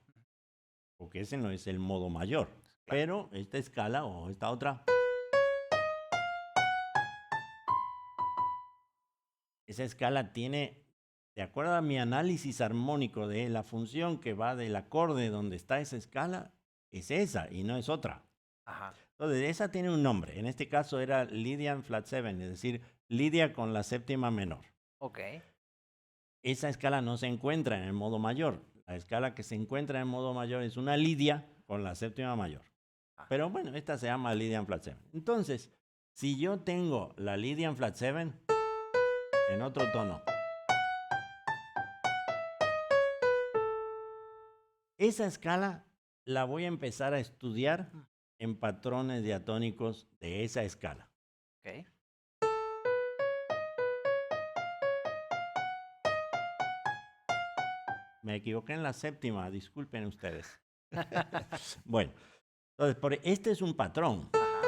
porque ese no es el modo mayor. claro. Pero esta escala o esta otra, esa escala tiene, de acuerdo a mi análisis armónico de la función que va del acorde donde está esa escala, es esa y no es otra. Ajá, Entonces, esa tiene un nombre. En este caso era Lydian Flat 7, es decir, Lidia con la séptima menor. ok. Esa escala no se encuentra en el modo mayor. La escala que se encuentra en el modo mayor es una Lidia con la séptima mayor. Ah, Pero bueno, esta se llama Lydian Flat 7. Entonces, si yo tengo la Lydian Flat 7 en otro tono, esa escala la voy a empezar a estudiar mm, en patrones diatónicos de esa escala. ok. Me equivoqué en la séptima, disculpen ustedes. Bueno, entonces, este es un patrón, Ajá,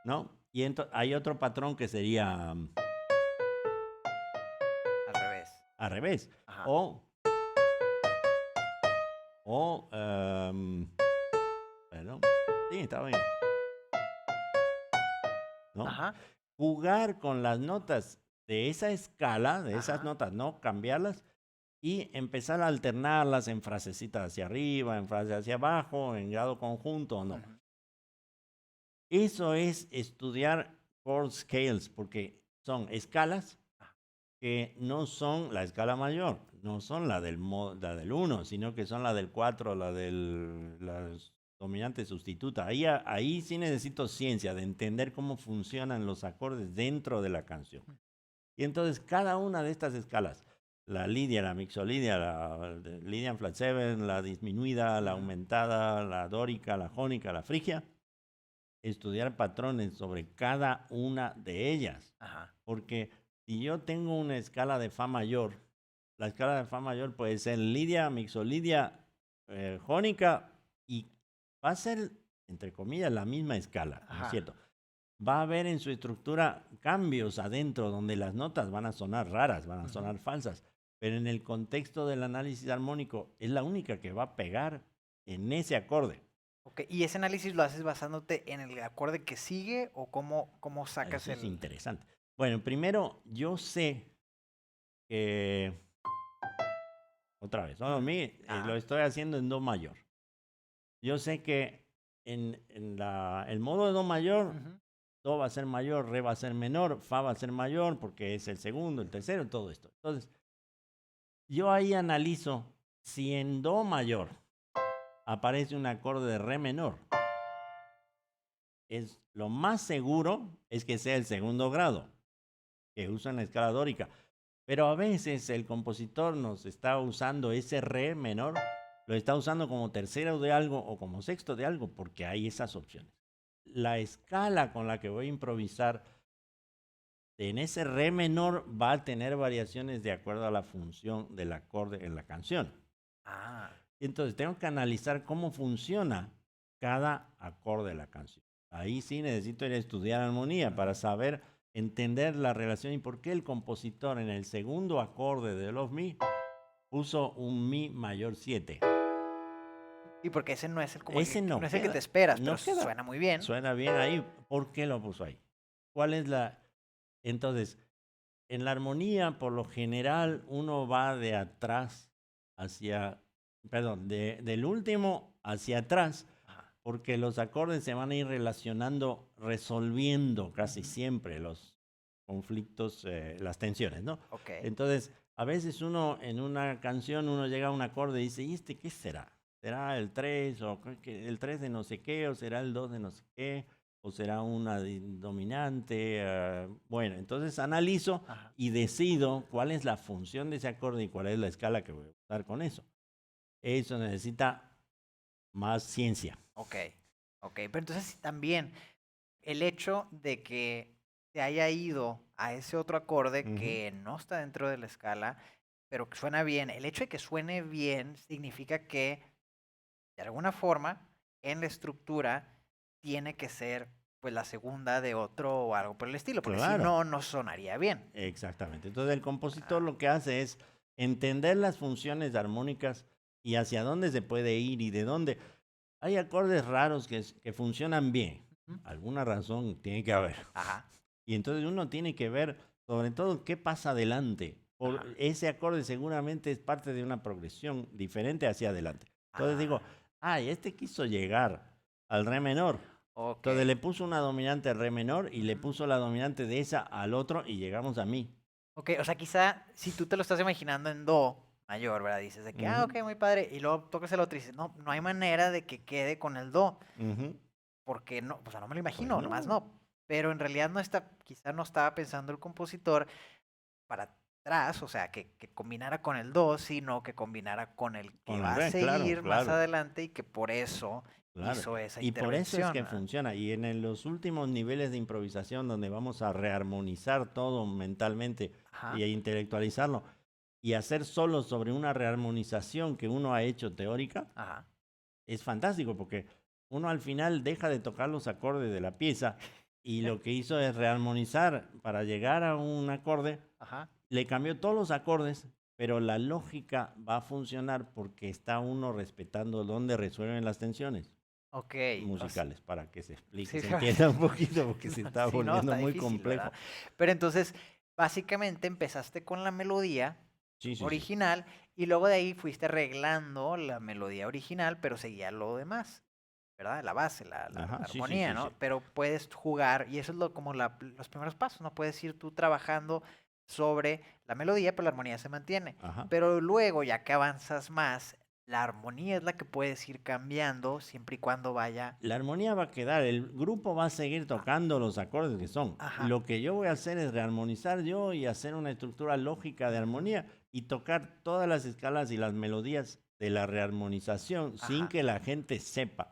¿no? Y hay otro patrón que sería al revés. al revés. Ajá, O, o, perdón, sí, está bien, ¿no? ajá, Jugar con las notas de esa escala, de esas ajá. notas, ¿no? Cambiarlas y empezar a alternarlas en frasecitas hacia arriba, en frases hacia abajo, en grado conjunto o no. Ujú. Eso es estudiar chord scales, porque son escalas que no son la escala mayor, no son la del 1, sino que son la del 4, la dominante sustituta. Ahí sí necesito ciencia de entender cómo funcionan los acordes dentro de la canción. Y entonces cada una de estas escalas, la lidia, la mixolidia, la Lydian Flat 7, la disminuida, la Ujú. aumentada, la dórica, la jónica, la frigia, estudiar patrones sobre cada una de ellas. Ajá, Porque si yo tengo una escala de fa mayor, la escala de fa mayor puede ser lidia, mixolidia, jónica, y va a ser, entre comillas, la misma escala, ¿no es ajá. cierto? Va a haber en su estructura cambios adentro donde las notas van a sonar raras, van a Ujú. sonar falsas, pero en el contexto del análisis armónico es la única que va a pegar en ese acorde. Ok, ¿y ese análisis lo haces basándote en el acorde que sigue o cómo sacas Eso es el...? interesante. Bueno, primero yo sé que, otra vez, ¿no? A mí lo Ajá, estoy haciendo en do mayor. Yo sé que el modo de do mayor, ujú, do va a ser mayor, re va a ser menor, fa va a ser mayor porque es el segundo, el tercero, todo esto. Entonces, yo ahí analizo si en do mayor aparece un acorde de re menor. Lo más seguro es que sea el segundo grado, que usa en la escala dórica. Pero a veces el compositor nos está usando ese re menor lo está usando como tercero de algo o como sexto de algo, porque hay esas opciones. La escala con la que voy a improvisar en ese re menor va a tener variaciones de acuerdo a la función del acorde en la canción. Ah, Y entonces tengo que analizar cómo funciona cada acorde de la canción. Ahí sí necesito ir a estudiar armonía para saber entender la relación y por qué el compositor en el segundo acorde de Love Me puso un Mi mayor 7. y porque ese no es el como Ese no no es el que te queda, esperas, pero no queda. suena muy bien. Suena bien ahí. ¿Por qué lo puso ahí? ¿Cuál es la...? Entonces, en la armonía, por lo general, uno va de atrás hacia, perdón, del último hacia atrás, Ajá. porque los acordes se van a ir relacionando, resolviendo casi siempre los conflictos, las tensiones, ¿no? Ok. Entonces, a veces uno en una canción, uno llega a un acorde y dice, ¿y este qué será? ¿Será el 3 o el 3 de no sé qué o será el 2 de no sé qué? ¿O será una dominante? Bueno, entonces analizo Ajá. y decido cuál es la función de ese acorde y cuál es la escala que voy a usar con eso. Eso necesita más ciencia. Ok. Ok. Pero entonces también el hecho de que se haya ido a ese otro acorde Ujú. que no está dentro de la escala, pero que suena bien, el hecho de que suene bien significa que de alguna forma en la estructura tiene que ser pues la segunda de otro o algo por el estilo, porque si Claro, no, no sonaría bien. exactamente. Entonces el compositor Ah, lo que hace es entender las funciones armónicas y hacia dónde se puede ir y de dónde. Hay acordes raros que funcionan bien. ujú. Alguna razón tiene que haber. Ajá, Y entonces uno tiene que ver sobre todo qué pasa adelante. Por ajá. ese acorde seguramente es parte de una progresión diferente hacia adelante. Entonces digo, Ah, ay, este quiso llegar al re menor. ok. Entonces le puso una dominante al re menor y le Ujú. puso la dominante de esa al otro y llegamos a mi. Ok, o sea, quizá si tú te lo estás imaginando en do mayor, ¿verdad? Dices de que, ah, Ujú, ok, muy padre, y luego tocas el otro y dices, no, no hay manera de que quede con el do, ujú. porque no, o sea, no me lo Pues imagino, nomás no. no. Pero en realidad no está, quizá no estaba pensando el compositor para atrás, o sea, que combinara con el do, sino que combinara con el que Con el va a re, claro, seguir más claro. adelante y que por eso Claro, hizo esa y por eso es intervención, que ¿verdad? funciona. Y en los últimos niveles de improvisación donde vamos a rearmonizar todo mentalmente Ajá, y a intelectualizarlo y hacer solo sobre una rearmonización que uno ha hecho teórica, ajá, es fantástico porque uno al final deja de tocar los acordes de la pieza y lo que hizo es rearmonizar para llegar a un acorde, ajá. le cambió todos los acordes, pero la lógica va a funcionar porque está uno respetando dónde resuelven las tensiones Ok, musicales para que se explique, sí, se entienda un poquito porque se está sí, no, volviendo está muy difícil, ¿verdad? complejo. Pero entonces, básicamente empezaste con la melodía Sí, sí, sí. original y luego de ahí fuiste arreglando la melodía original, pero seguía lo demás, ¿verdad? La base, Ajá, la sí, sí, armonía, sí, sí. ¿no? Pero puedes jugar, y eso es lo, como los primeros pasos, ¿no? Puedes ir tú trabajando sobre la melodía, pero la armonía se mantiene. Ajá. Pero luego, ya que avanzas más, la armonía es la que puedes ir cambiando siempre y cuando vaya. La armonía va a quedar, el grupo va a seguir Ah, tocando los acordes que son. ajá, Lo que yo voy a hacer es rearmonizar yo y hacer una estructura lógica de ujú, armonía y tocar todas las escalas y las melodías de la rearmonización sin ajá, que la gente sepa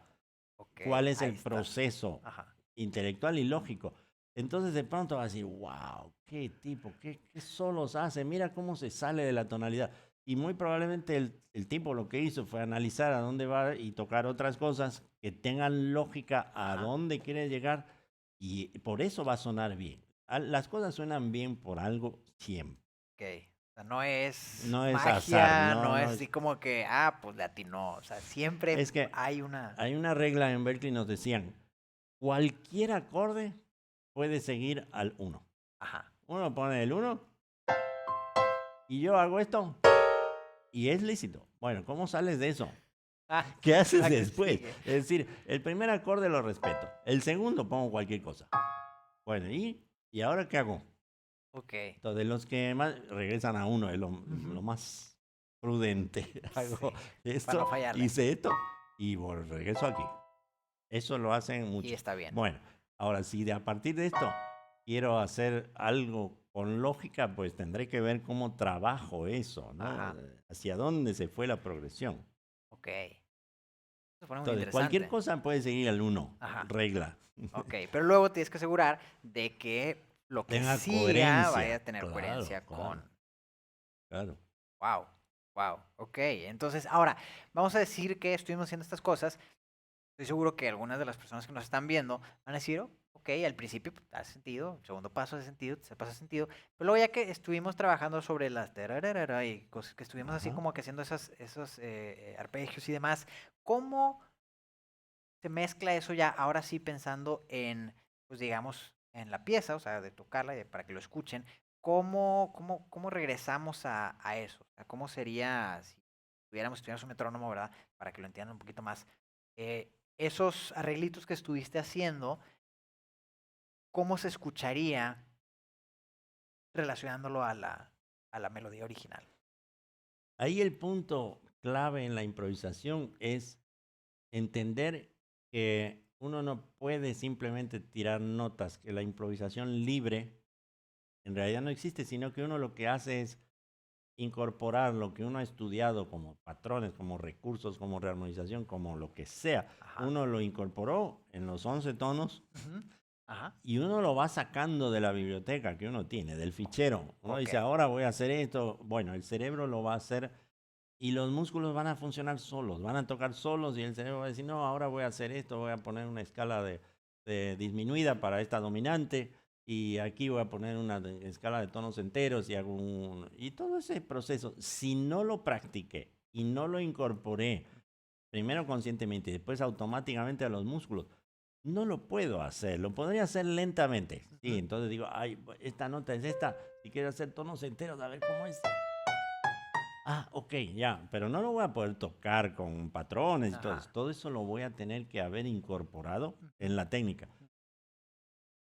ok, cuál es ahí el está. proceso Ajá. intelectual y lógico. Entonces de pronto va a decir, wow, qué tipo, qué solos hace, mira cómo se sale de la tonalidad. Y muy probablemente el tipo lo que hizo fue analizar a dónde va y tocar otras cosas que tengan lógica a Ajá, dónde quiere llegar y por eso va a sonar bien. Las cosas suenan bien por algo siempre. ok. O sea, no es No es azar, magia, no, no es no así es. como que, ah, pues le atinó. O sea, siempre Es que hay una. hay una regla en Berkeley, nos decían, cualquier acorde puede seguir al uno. Ajá. Uno pone el uno y yo hago esto y es lícito. Bueno, ¿cómo sales de eso? Ah, ¿Qué haces la que después? sigue. Es decir, el primer acorde lo respeto, el segundo pongo cualquier cosa. Bueno, ¿y ahora qué hago? Ok. Entonces, los que más regresan a uno es Ujú, lo más prudente. Hago sí. Para esto, no fallarle. hice esto y regreso aquí. Eso lo hacen Y mucho. está bien. Bueno, ahora si de a partir de esto quiero hacer algo con lógica, pues tendré que ver cómo trabajo eso, ¿no? Ajá. Hacia dónde se fue la progresión. Ok. Se pone muy Entonces, cualquier interesante. cosa puede seguir el uno, Ajá. regla. Ok, pero luego tienes que asegurar de que lo que Tenga siga vaya coherencia. a tener Claro, coherencia con... claro, claro. Wow, wow, ok. Entonces, ahora, vamos a decir que estuvimos haciendo estas cosas. Estoy seguro que algunas de las personas que nos están viendo van a decir, "Oh, ok, al principio pues, hace sentido, el segundo paso hace sentido, tercer paso hace sentido, pero luego ya que estuvimos trabajando sobre las tararara y cosas que estuvimos así Ajá. como que haciendo esos arpegios y demás, ¿cómo se mezcla eso ya ahora sí pensando en, pues digamos, en la pieza, o sea, de tocarla para que lo escuchen? ¿Cómo regresamos a eso? O sea, ¿cómo sería si tuviéramos un metrónomo, ¿verdad? Para que lo entiendan un poquito más. Esos arreglitos que estuviste haciendo, ¿cómo se escucharía relacionándolo a la melodía original? Ahí el punto clave en la improvisación es entender que uno no puede simplemente tirar notas, que la improvisación libre en realidad no existe, sino que uno lo que hace es incorporar lo que uno ha estudiado como patrones, como recursos, como rearmonización, como lo que sea. Ajá. Uno lo incorporó en los 11 tonos Ujú. Ajá. y uno lo va sacando de la biblioteca que uno tiene, del fichero. Uno Ok. dice, ahora voy a hacer esto. Bueno, el cerebro lo va a hacer y los músculos van a funcionar solos, van a tocar solos y el cerebro va a decir, no, ahora voy a hacer esto, voy a poner una escala de disminuida para esta dominante y aquí voy a poner una escala de tonos enteros y hago un... Y todo ese proceso, si no lo practiqué y no lo incorporé, primero conscientemente y después automáticamente a los músculos, no lo puedo hacer, lo podría hacer lentamente. Sí, Ujú. entonces digo, ay, esta nota es esta, si quiero hacer tonos enteros, a ver cómo es. Ah, ok, ya, pero no lo voy a poder tocar con patrones y todo eso. Ajá. Todo eso lo voy a tener que haber incorporado Ujú. en la técnica.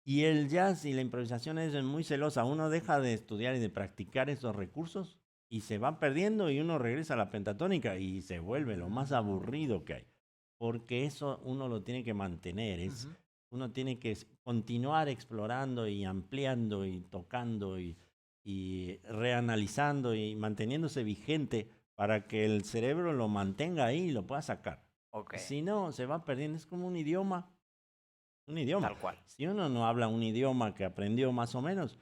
Y el jazz y la improvisación es muy celosa. Uno deja de estudiar y de practicar esos recursos y se va perdiendo y uno regresa a la pentatónica y se vuelve lo más aburrido que hay. Porque eso uno lo tiene que mantener. Ujú. Uno tiene que continuar explorando y ampliando y tocando y reanalizando y manteniéndose vigente para que el cerebro lo mantenga ahí y lo pueda sacar. Ok. Si no, se va perdiendo. Es como un idioma. Un idioma. Tal cual. Si uno no habla un idioma que aprendió más o menos,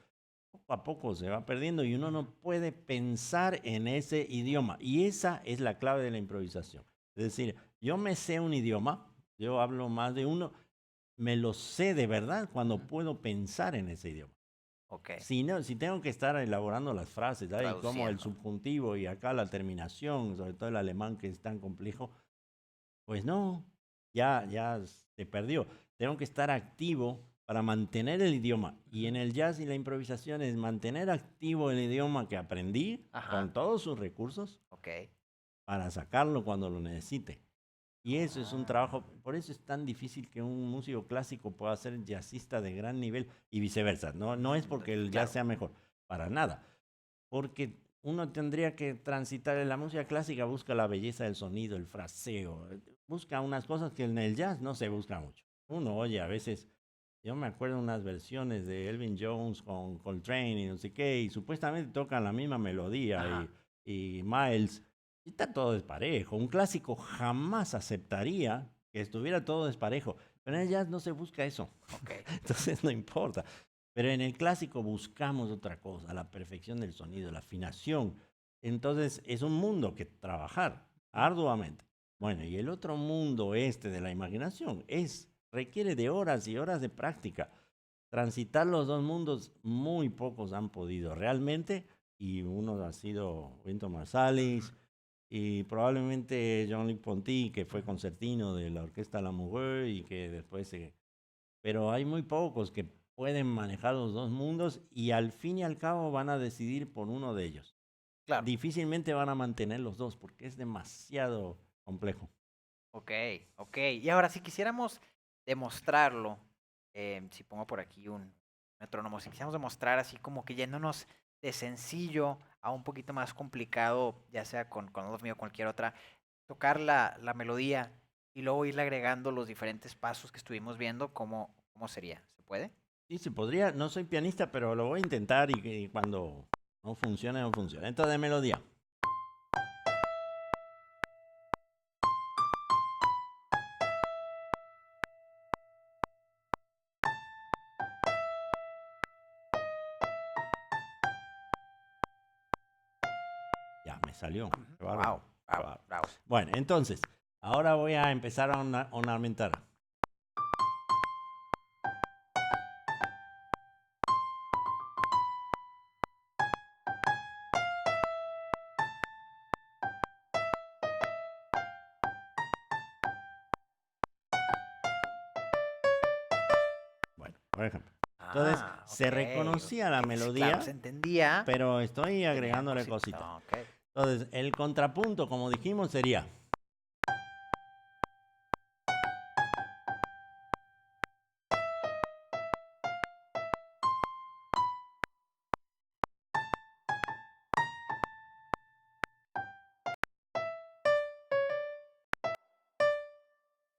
poco a poco se va perdiendo y uno no Ujú. puede pensar en ese idioma. Y esa es la clave de la improvisación. Es decir, yo me sé un idioma, yo hablo más de uno, me lo sé de verdad cuando Ujú. puedo pensar en ese idioma. Ok. Si no, si tengo que estar elaborando las frases, ¿sabes? Como el Traduciendo. subjuntivo y acá la terminación, sobre todo el alemán que es tan complejo, pues no, ya se perdió. Tengo que estar activo para mantener el idioma. Y Ujú. en el jazz y la improvisación es mantener activo el idioma que aprendí Ajá. con todos sus recursos Ok. para sacarlo cuando lo necesite. Y eso es un Ah. trabajo, por eso es tan difícil que un músico clásico pueda ser jazzista de gran nivel y viceversa. No, no es porque el jazz Claro. sea mejor, para nada. Porque uno tendría que transitar en la música clásica, busca la belleza del sonido, el fraseo, busca unas cosas que en el jazz no se busca mucho. Uno oye a veces, yo me acuerdo unas versiones de Elvin Jones con Coltrane y no sé qué, y supuestamente tocan la misma melodía Ajá. y Miles, y está todo desparejo. Un clásico jamás aceptaría que estuviera todo desparejo, pero en el jazz no se busca eso, Ok. entonces no importa. Pero en el clásico buscamos otra cosa, la perfección del sonido, la afinación. Entonces es un mundo que trabajar Ujú. arduamente. Bueno, y el otro mundo este de la imaginación requiere de horas y horas de práctica. Transitar los dos mundos, muy pocos han podido realmente, y uno ha sido Wynton Ujú. Marsalis y probablemente Jean-Luc Ponty, que fue Ujú. concertino de la orquesta Lamoureux y que después se... Pero hay muy pocos que pueden manejar los dos mundos y al fin y al cabo van a decidir por uno de ellos. Claro. Difícilmente van a mantener los dos porque es demasiado complejo. Ok, ok. Y ahora, si quisiéramos demostrarlo, si pongo por aquí un metrónomo, si quisiéramos demostrar así como que yéndonos de sencillo a un poquito más complicado, ya sea con Love Me o cualquier otra, tocar la melodía y luego irle agregando los diferentes pasos que estuvimos viendo, ¿cómo sería? ¿Se puede? Sí, se podría, no soy pianista, pero lo voy a intentar y cuando no funcione, no funciona. Entonces de melodía. salió. Qué bárbaro, Wow, qué bravo, bárbaro. bravo. Bueno, entonces, ahora voy a empezar a ornamentar. Bueno, por ejemplo. Entonces, Ah, se ok. reconocía la Ok, sí, claro, se melodía, entendía. pero estoy Tenía agregándole cositas. cositas. Ok. Entonces, el contrapunto, como dijimos, sería.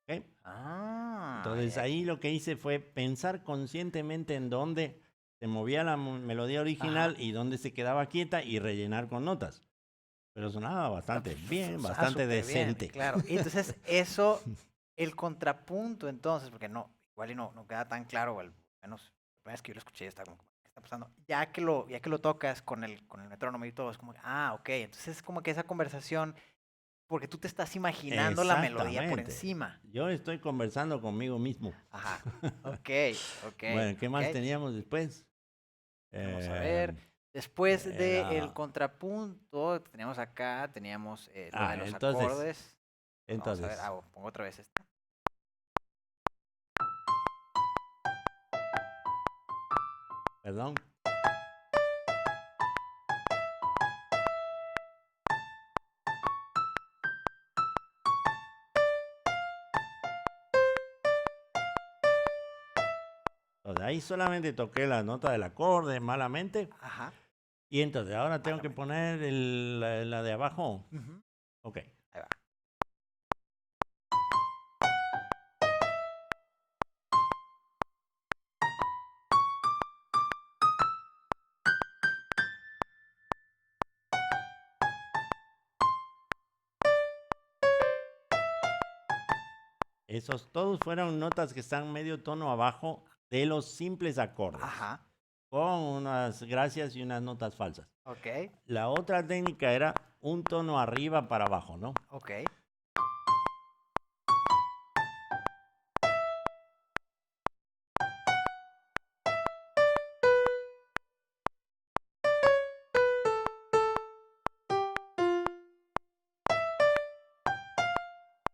¿Ok? Ah, Entonces, ahí lo que hice fue pensar conscientemente en dónde se movía la melodía ajá. original y dónde se quedaba quieta y rellenar con notas. Pero sonaba bastante bien, Suena bastante súper bien, decente. claro. Y entonces, eso, el contrapunto, entonces, porque no, igual y no queda tan claro, o al menos la primera vez que yo lo escuché, está como, ¿qué está pasando? Ya que lo tocas con el metrónomo y todo, es como, ok, entonces es como que esa conversación, porque tú te estás imaginando la melodía por Exactamente. encima. Yo estoy conversando conmigo mismo. Ajá, ok, ok, Bueno, ¿qué ok. más teníamos después? Vamos a ver. Em, Después del era... contrapunto, teníamos acá, teníamos lo de los entonces, acordes. Vamos a ver, entonces, pongo otra vez esto. perdón. Entonces, ahí solamente toqué la nota del acorde malamente. Ajá, Y entonces, ahora tengo que malamente. poner la de abajo. Ujú, Ok. ahí va. Esos todos fueron notas que están medio tono abajo de los simples acordes, Ajá, con unas gracias y unas notas falsas. ok, La otra técnica era un tono arriba para abajo, ¿no? ok.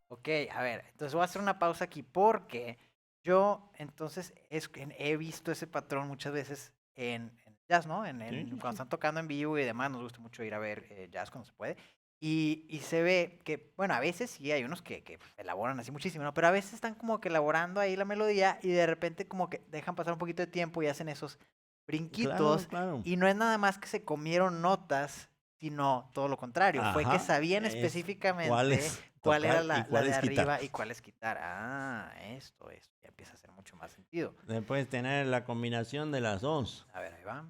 Ok, a ver, entonces voy a hacer una pausa aquí porque yo entonces he visto ese patrón muchas veces en jazz, ¿no? Sí, sí, Cuando sí. están tocando en vivo y demás, nos gusta mucho ir a ver jazz cuando se puede. Y se ve que, bueno, a veces sí hay unos que elaboran así muchísimo, ¿no? Pero a veces están como que elaborando ahí la melodía y de repente como que dejan pasar un poquito de tiempo y hacen esos Claro, brinquitos claro. y no es nada más que se comieron notas, sino todo lo contrario, fue que Ajá, sabían es específicamente cuáles cuál era tocar y la de cuáles quitar. arriba y cuál es quitar. Ah, esto, ya empieza a hacer mucho más sentido. Después tener la combinación de las dos. A ver, ahí va.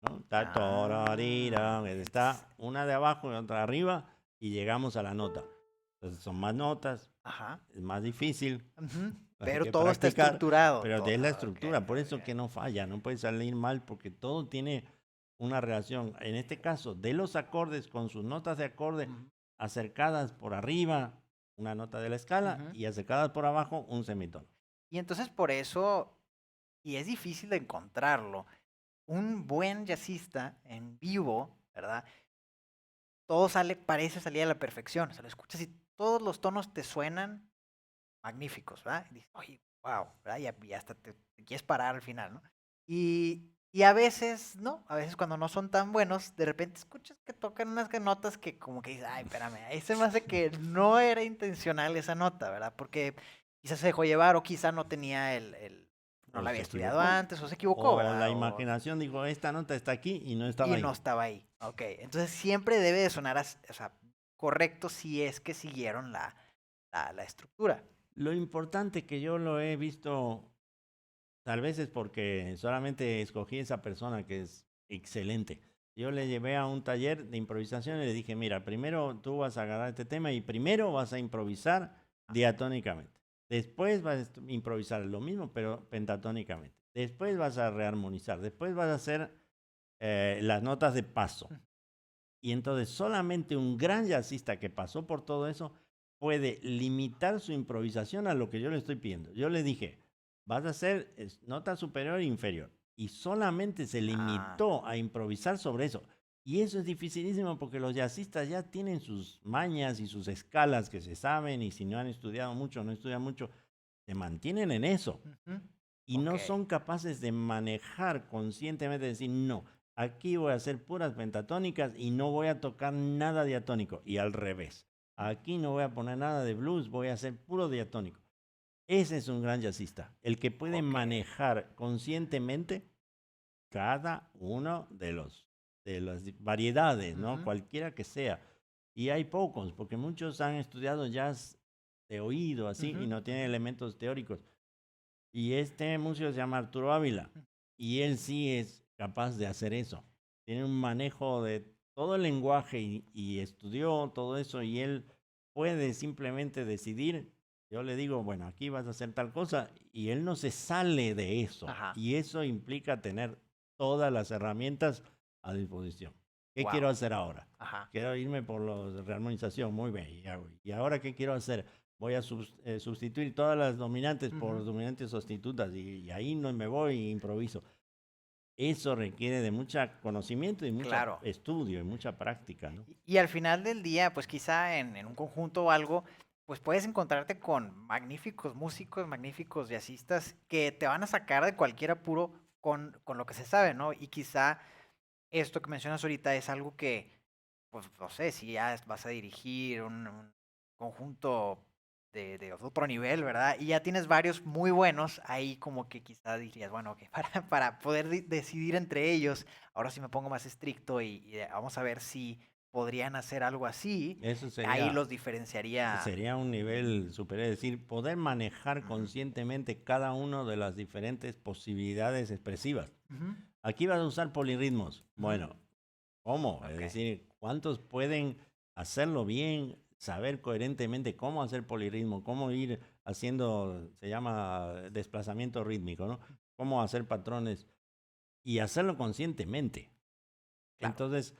¿No? Está Ah, torarira, está una de abajo y otra de arriba y llegamos a la nota. Entonces son más notas, ajá. es más difícil, Ujú, hay pero que todo está practicar, estructurado. pero es la Ok, estructura, por muy eso bien. que no falla, no puede salir mal porque todo tiene una relación. En este caso, de los acordes con sus notas de acorde Ujú, acercadas por arriba, una nota de la escala, ujú. y acercadas por abajo, un semitono. Y entonces por eso, y es difícil de encontrarlo, un buen jazzista en vivo, ¿verdad? Todo parece salir a la perfección. O sea, lo escuchas y todos los tonos te suenan magníficos, ¿verdad? Y dices, oye, wow, ¿verdad? Y hasta te quieres parar al final, ¿no? Y a veces, ¿no? A veces cuando no son tan buenos, de repente escuchas que tocan unas notas que como que dices, ay, espérame, ahí se me hace que no era intencional esa nota, ¿verdad? Porque quizás se dejó llevar o quizá no tenía no O la había se estudiado equivocó. antes o se equivocó, O la ¿verdad? imaginación dijo, esta nota está aquí y no estaba Y ahí. no estaba ahí. Ok, entonces siempre debe de sonar, o sea, correcto si es que siguieron la estructura. Lo importante que yo lo he visto, tal vez es porque solamente escogí esa persona que es excelente. yo le llevé a un taller de improvisación y le dije, mira, primero tú vas a agarrar este tema y primero vas a improvisar diatónicamente. Después vas a improvisar lo mismo, pero pentatónicamente. Después vas a rearmonizar. Después vas a hacer las notas de paso. Y entonces solamente un gran jazzista que pasó por todo eso puede limitar su improvisación a lo que yo le estoy pidiendo. Yo le dije, vas a hacer nota superior e inferior. Y solamente se limitó a improvisar sobre eso. Y eso es dificilísimo porque los jazzistas ya tienen sus mañas y sus escalas que se saben y si no han estudiado mucho, no estudian mucho, se mantienen en eso. Y no son capaces de manejar conscientemente, decir, no, aquí voy a hacer puras pentatónicas y no voy a tocar nada diatónico. Y al revés, aquí no voy a poner nada de blues, voy a hacer puro diatónico. Ese es un gran jazzista, el que puede manejar conscientemente cada uno de las variedades, ¿no? Cualquiera que sea. Y hay pocos, porque muchos han estudiado jazz de oído, así, y no tienen elementos teóricos. Y este músico se llama Arturo Ávila, y él sí es capaz de hacer eso. Tiene un manejo de todo el lenguaje y estudió todo eso, y él puede simplemente decidir. Yo le digo, bueno, aquí vas a hacer tal cosa, y él no se sale de eso. Y eso implica tener todas las herramientas a disposición. ¿Qué quiero hacer ahora? Quiero irme por la rearmonización, muy bien. ¿Y ahora qué quiero hacer? Voy a sustituir todas las dominantes por dominantes sustitutas y ahí no me voy e improviso. Eso requiere de mucho conocimiento y mucho estudio y mucha práctica, ¿no? Y al final del día, pues quizá en un conjunto o algo, pues puedes encontrarte con magníficos músicos, magníficos jazzistas que te van a sacar de cualquier apuro con lo que se sabe, ¿no? Y quizá esto que mencionas ahorita es algo que, pues no sé, si ya vas a dirigir un conjunto de otro nivel, ¿verdad? Y ya tienes varios muy buenos, ahí como que quizá dirías, bueno, ok, para poder decidir entre ellos, ahora sí me pongo más estricto y vamos a ver si podrían hacer algo así, Eso ahí los diferenciaría. sería un nivel superior, es decir, poder manejar conscientemente cada una de las diferentes posibilidades expresivas. Aquí vas a usar polirritmos. Bueno, ¿cómo? Es decir, ¿cuántos pueden hacerlo bien, saber coherentemente cómo hacer polirritmo, cómo ir haciendo, se llama desplazamiento rítmico, ¿no? Cómo hacer patrones y hacerlo conscientemente. Entonces,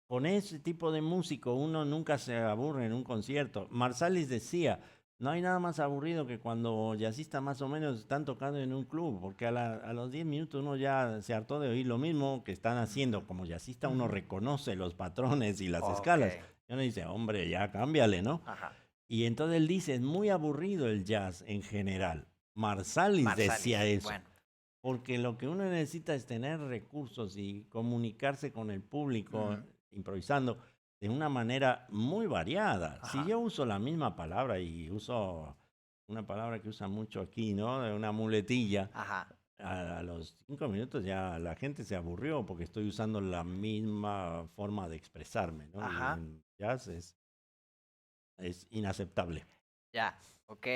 con ese tipo de músico uno nunca se aburre en un concierto. Marsalis decía, no hay nada más aburrido que cuando jazzistas más o menos están tocando en un club, porque a los 10 minutos uno ya se hartó de oír lo mismo que están haciendo. Como jazzista uno reconoce los patrones y las escalas. Y uno dice, hombre, ya cámbiale, ¿no? Y entonces él dice, es muy aburrido el jazz en general. Marsalis decía eso. Porque lo que uno necesita es tener recursos y comunicarse con el público improvisando de una manera muy variada. Si yo uso la misma palabra y uso una palabra que usa mucho aquí, ¿no? De una muletilla, a los 5 minutos ya la gente se aburrió porque estoy usando la misma forma de expresarme, ¿no? Y en jazz es inaceptable. Ya, ok.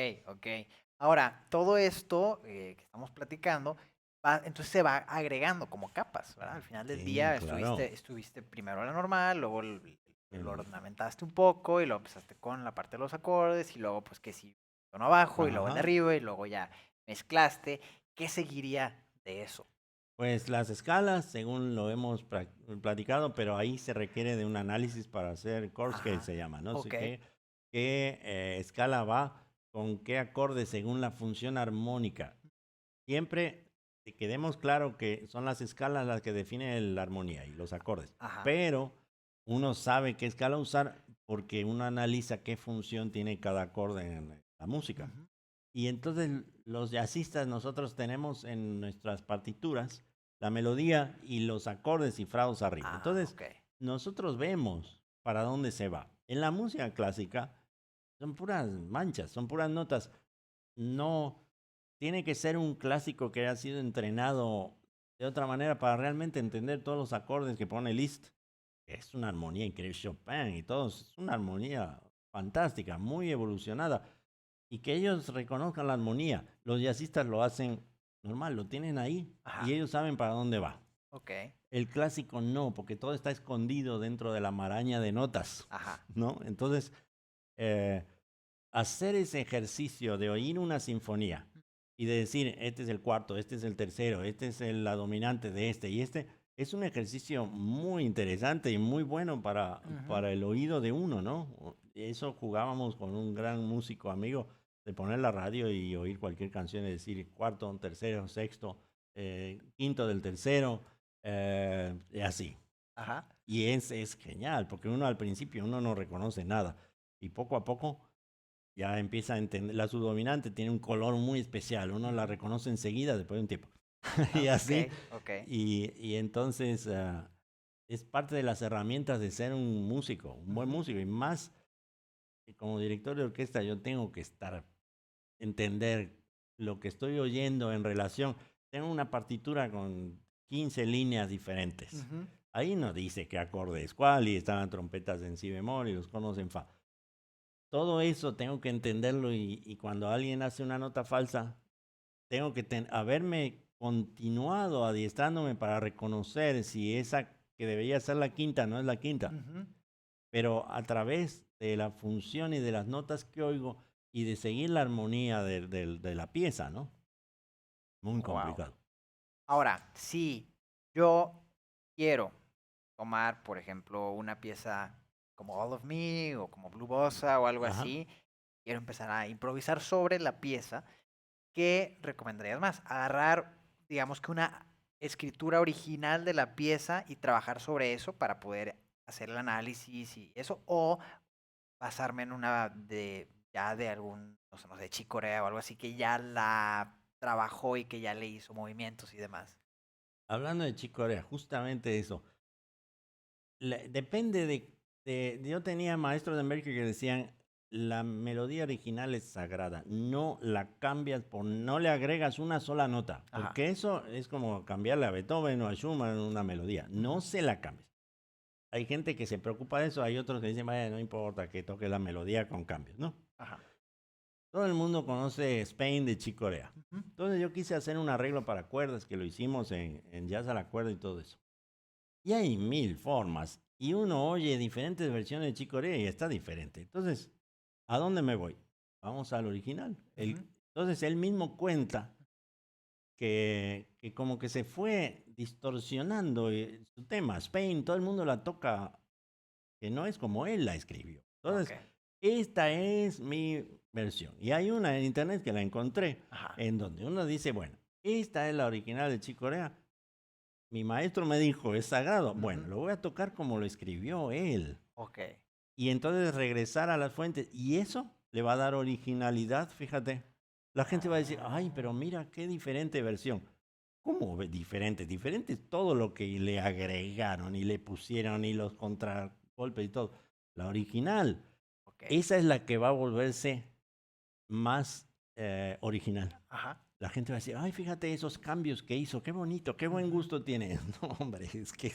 Ahora, todo esto que estamos platicando, entonces se va agregando como capas, ¿verdad? Al final del día estuviste primero la normal, luego lo ornamentaste un poco y luego empezaste con la parte de los acordes y luego pues que si tono abajo y luego el de arriba y luego ya mezclaste. ¿Qué seguiría de eso? Pues las escalas, según lo hemos platicado, pero ahí se requiere de un análisis para hacer chord scale, se llama, ¿no? ¿Qué escala va con qué acorde según la función armónica? Siempre que quedemos claro que son las escalas las que definen la armonía y los acordes, pero uno sabe qué escala usar porque uno analiza qué función tiene cada acorde en la música. Y entonces los jazzistas nosotros tenemos en nuestras partituras la melodía y los acordes cifrados arriba. Entonces nosotros vemos para dónde se va. En la música clásica son puras manchas, son puras notas. No tiene que ser un clásico que haya sido entrenado de otra manera para realmente entender todos los acordes que pone Liszt. Es una armonía increíble, Chopin y todos, es una armonía fantástica, muy evolucionada. Y que ellos reconozcan la armonía. Los jazzistas lo hacen normal, lo tienen ahí y ellos saben para dónde va. Ok. El clásico no, porque todo está escondido dentro de la maraña de notas, Ajá. ¿no? Entonces, eh, hacer ese ejercicio de oír una sinfonía y de decir, este es el cuarto, este es el tercero, este es la dominante de este y este, es un ejercicio muy interesante y muy bueno Ujú. para el oído de uno, ¿no? Eso jugábamos con un gran músico amigo, de poner la radio y oír cualquier canción y decir cuarto, tercero, sexto, quinto del tercero, y así. Ajá. Y es genial, porque uno al principio uno no reconoce nada y poco a poco ya empieza a entender. La subdominante tiene un color muy especial, uno la Ujú. reconoce enseguida después de un tiempo. Ah, Y ok, así, ok. y entonces es parte de las herramientas de ser un músico, un buen Ujú. músico. Y más como director de orquesta, yo tengo que entender lo que estoy oyendo en relación. Tengo una partitura con 15 líneas diferentes. Ujú. Ahí no dice qué acorde es cuál y están las trompetas en si bemol y los conos en fa. Todo eso tengo que entenderlo y cuando alguien hace una nota falsa, tengo que haberme continuado adiestrándome para reconocer si esa que debería ser la quinta no es la quinta. Ujú. Pero a través de la función y de las notas que oigo y de seguir la armonía de la pieza, ¿no? Muy Wow. complicado. Ahora, si yo quiero tomar, por ejemplo, una pieza como All of Me o como Blue Bossa o algo Ajá. así, quiero empezar a improvisar sobre la pieza, ¿qué recomendarías más? Agarrar, digamos que una escritura original de la pieza y trabajar sobre eso para poder hacer el análisis y eso, o basarme en una de ya de algún, no sé, de Chick Corea o algo así que ya la trabajó y que ya le hizo movimientos y demás. Hablando de Chick Corea, justamente eso. Depende yo tenía maestros de América que decían, la melodía original es sagrada, no la cambias no le agregas una sola nota, Ajá. porque eso es como cambiarle a Beethoven o a Schumann una melodía, no Ujú. se la cambies. Hay gente que se preocupa de eso, hay otros que dicen, vaya, no importa que toque la melodía con cambios, ¿no? Ajá. Todo el mundo conoce Spain de Chick Corea. Ujú. Entonces yo quise hacer un arreglo para cuerdas, que lo hicimos en jazz a la cuerda y todo eso. Y hay mil formas. Y uno oye diferentes versiones de Chick Corea y está diferente. Entonces, ¿a dónde me voy? Vamos al original. Ujú. Entonces él mismo cuenta que como que se fue distorsionando su tema. Spain, todo el mundo la toca, que no es como él la escribió. Ok. Entonces, esta es mi versión. Y hay una en internet que la encontré, Ajá. en donde uno dice, bueno, esta es la original de Chick Corea. Mi maestro me dijo, es sagrado. Bueno, Ujú. lo voy a tocar como lo escribió él. Ok. Y entonces regresar a las fuentes. Y eso le va a dar originalidad, fíjate. La gente va a decir, ay, pero Ah, mira qué diferente versión. ¿Cómo diferente? Diferente es todo lo que le agregaron y le pusieron y los contragolpes y todo. La original, ok. esa es la que va a volverse más original. Ajá. La gente va a decir, ay, fíjate esos cambios que hizo, qué bonito, qué buen Ujú. gusto tiene. No, hombre, es que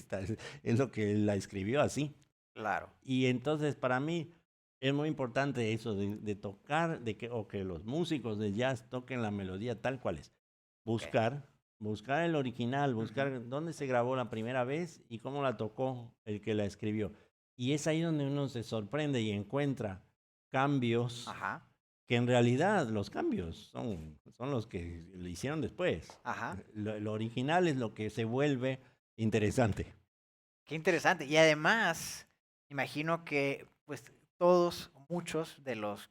es lo que la escribió así. Claro. Y entonces para mí es muy importante eso de tocar, o que los músicos de jazz toquen la melodía tal cual es. Ok. Buscar el original, Ujú. buscar dónde se grabó la primera vez y cómo la tocó el que la escribió. Y es ahí donde uno se sorprende y encuentra cambios Ajá. que en realidad los cambios son los que le hicieron después. Ajá. Lo original es lo que se vuelve interesante. Qué interesante. Y además, imagino que pues todos, muchos de los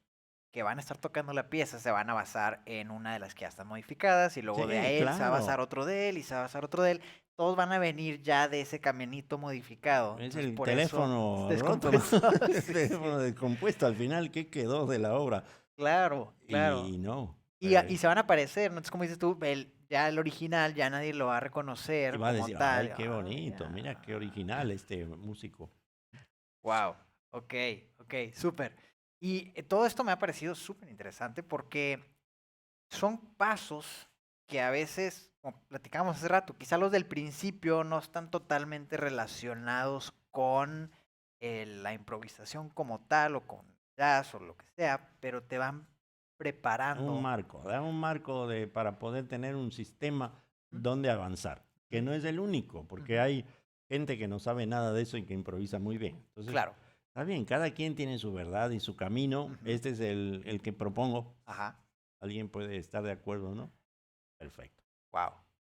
que van a estar tocando la pieza se van a basar en una de las que ya están modificadas y luego de a Sí, él se va a basar claro. otro de él y se va a basar otro de él. Todos van a venir ya de ese caminito modificado. Es Entonces, el por eso teléfono roto, ¿no? descompuesto. El Sí, sí. teléfono descompuesto. Al final, ¿qué quedó de la obra? Claro, claro. Y no. Y se van a aparecer, ¿no? Entonces, como dices tú, ya el original ya nadie lo va a Y reconocer va a como decir, tal. ay, qué Ah, bonito, mira qué mira. original este músico. Wow, ok, ok, súper. Y todo esto me ha parecido súper interesante porque son pasos que a veces, como platicábamos hace rato, quizá los del principio no están totalmente relacionados con la improvisación como tal o con jazz o lo que sea, pero te van preparando. Da un marco para poder tener un sistema ¿Mm? donde avanzar. que no es el único, porque Ujú. hay gente que no sabe nada de eso y que improvisa muy bien. Entonces, Claro. está bien, cada quien tiene su verdad y su camino. Ujú. Este es el que propongo. Ajá. Alguien puede estar de acuerdo, ¿no? Perfecto. Wow,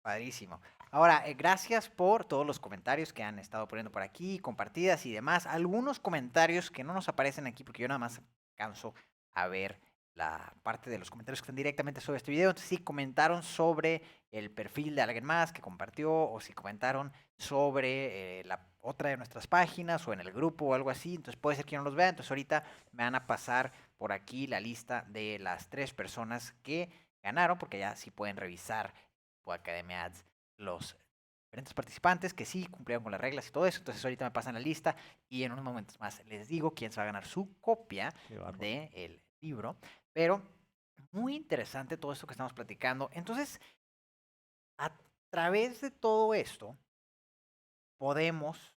padrísimo. Ahora, gracias por todos los comentarios que han estado poniendo por aquí, compartidas y demás. Algunos comentarios que no nos aparecen aquí porque yo nada más alcanzo a ver la parte de los comentarios que están directamente sobre este video. Entonces, si comentaron sobre el perfil de alguien más que compartió o si comentaron sobre la otra de nuestras páginas o en el grupo o algo así. Entonces, puede ser que yo no los vea. Entonces, ahorita me van a pasar por aquí la lista de las 3 personas que ganaron porque ya sí pueden revisar o Academia Ads los diferentes participantes que sí cumplieron con las reglas y todo eso. Entonces ahorita me pasan la lista y en unos momentos más les digo quién se va a ganar su copia Qué bárbaro. del libro. Pero muy interesante todo esto que estamos platicando. Entonces, a través de todo esto, podemos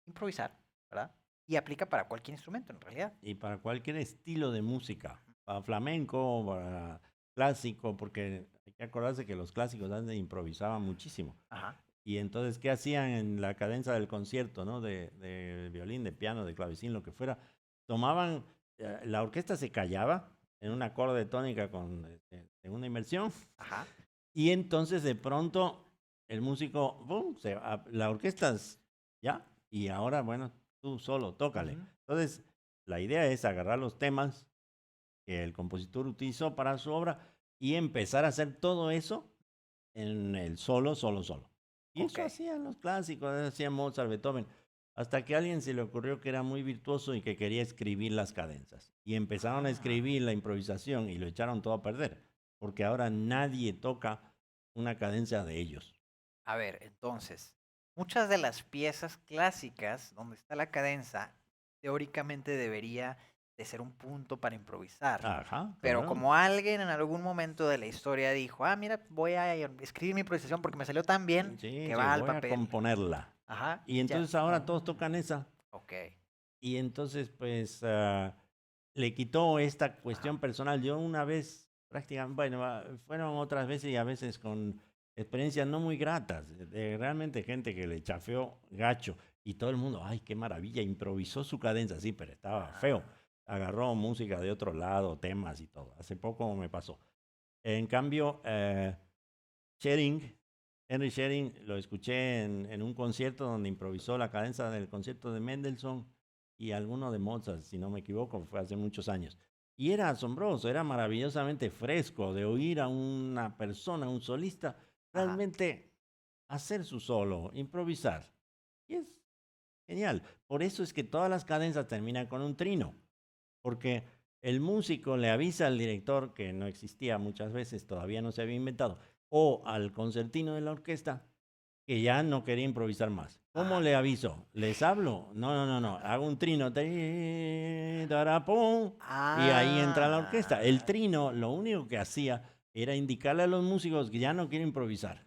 improvisar, ¿verdad? Y aplica para cualquier instrumento en realidad. Y para cualquier estilo de música, para flamenco, para clásico, porque hay que acordarse que los clásicos antes improvisaban muchísimo. Ajá. Y entonces, ¿qué hacían en la cadencia del concierto, ¿no? De violín, de piano, de clavecín, lo que fuera. Tomaban, la orquesta se callaba en un acorde tónica con en una inversión, Ajá. y entonces de pronto el músico, ¡pum! La orquesta ya, y ahora, bueno, tú solo, tócale. Ujú. Entonces, la idea es agarrar los temas que el compositor utilizó para su obra y empezar a hacer todo eso en el solo, solo, solo. Y Ok. eso hacían los clásicos, hacían Mozart, Beethoven, hasta que a alguien se le ocurrió que era muy virtuoso y que quería escribir las cadencias. Y empezaron a Ah. escribir la improvisación y lo echaron todo a perder, porque ahora nadie toca una cadencia de ellos. A ver, entonces, muchas de las piezas clásicas donde está la cadenza, teóricamente debería de ser un punto para improvisar. Ajá, Pero claro. como alguien en algún momento de la historia dijo, ah, mira, voy a escribir mi improvisación porque me salió tan bien Sí, que sí, va al voy a papel. componerla. Ajá, Y ya. entonces ahora todos Oh, tocan esa. ok. Y entonces, pues, le quitó esta Ajá. cuestión personal. Yo una vez, prácticamente, bueno, fueron otras veces y a veces con experiencias no muy gratas, de realmente gente que le chafeó gacho y todo el mundo, ay, qué maravilla, improvisó su cadencia, sí, pero estaba feo. Ah, Agarró música de otro lado, temas y todo. Hace poco me pasó. En cambio, Schering, Henry Schering, lo escuché en un concierto donde improvisó la cadencia del concierto de Mendelssohn y alguno de Mozart, si no me equivoco, fue hace muchos años. Y era asombroso, era maravillosamente fresco de oír a una persona, un solista, ajá. realmente hacer su solo, improvisar. Y es genial. Por eso es que todas las cadencias terminan con un trino, porque el músico le avisa al director, que no existía muchas veces, todavía no se había inventado, o al concertino de la orquesta, que ya no quería improvisar más. ¿Cómo Ajá. le aviso? ¿Les hablo? No, no, no, no. Hago un trino. Tarapum, y ahí entra la orquesta. El Ah, trino, lo único que hacía era indicarle a los músicos que ya no quieren improvisar.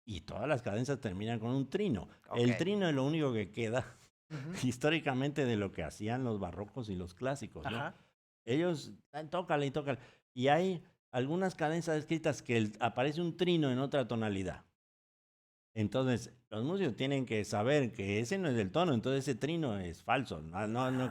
Y todas las cadencias terminan con un trino. ok. El trino es lo único que queda Ujú. históricamente de lo que hacían los barrocos y los clásicos, ¿no? Ajá. Ellos tócale y tócale. Y hay algunas cadencias escritas que aparece un trino en otra tonalidad. Entonces, los músicos tienen que saber que ese no es el tono, entonces ese trino es falso.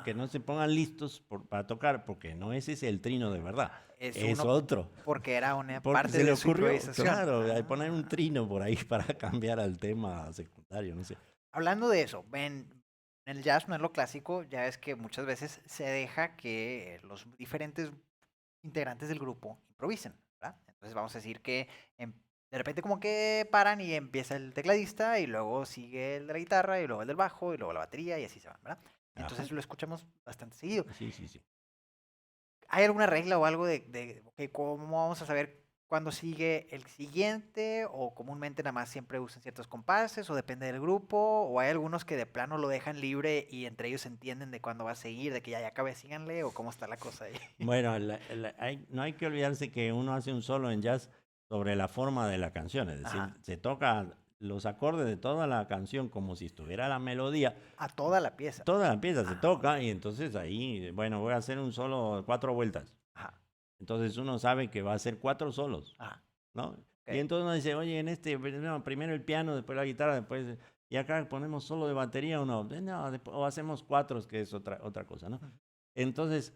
Que no se pongan listos para tocar, porque no ese es el trino de verdad, Es es uno otro. porque era una Porque parte se le de su ocurrió, improvisación. claro, poner un Ah. trino por ahí para cambiar al tema secundario, no sé. Hablando de eso, en el jazz no es lo clásico, ya es que muchas veces se deja que los diferentes integrantes del grupo improvisen, ¿verdad? Entonces vamos a decir que de repente como que paran y empieza el tecladista y luego sigue el de la guitarra y luego el del bajo y luego la batería y así se van, ¿verdad? Ajá, Entonces lo escuchamos bastante seguido. sí, sí, sí. ¿Hay alguna regla o algo ok, cómo vamos a saber cuándo sigue el siguiente? ¿O comúnmente nada más siempre usan ciertos compases? ¿O depende del grupo? ¿O hay algunos que de plano lo dejan libre y entre ellos se entienden de cuándo va a seguir, de que ya acabe, síganle? ¿O cómo está la cosa ahí? Bueno, no hay que olvidarse que uno hace un solo en jazz sobre la forma de la canción, es decir, Ajá. se toca los acordes de toda la canción como si estuviera la melodía. A toda la pieza. Toda la pieza se Ah, toca y entonces ahí, bueno, voy a hacer un solo 4 vueltas. ajá, Entonces uno sabe que va a hacer 4 solos, ajá, ¿no? ok. Y entonces uno dice, oye, en este, no, primero el piano, después la guitarra, después... Y acá ponemos solo de batería o no. No, o hacemos cuatros, que es otra cosa, ¿no? Entonces,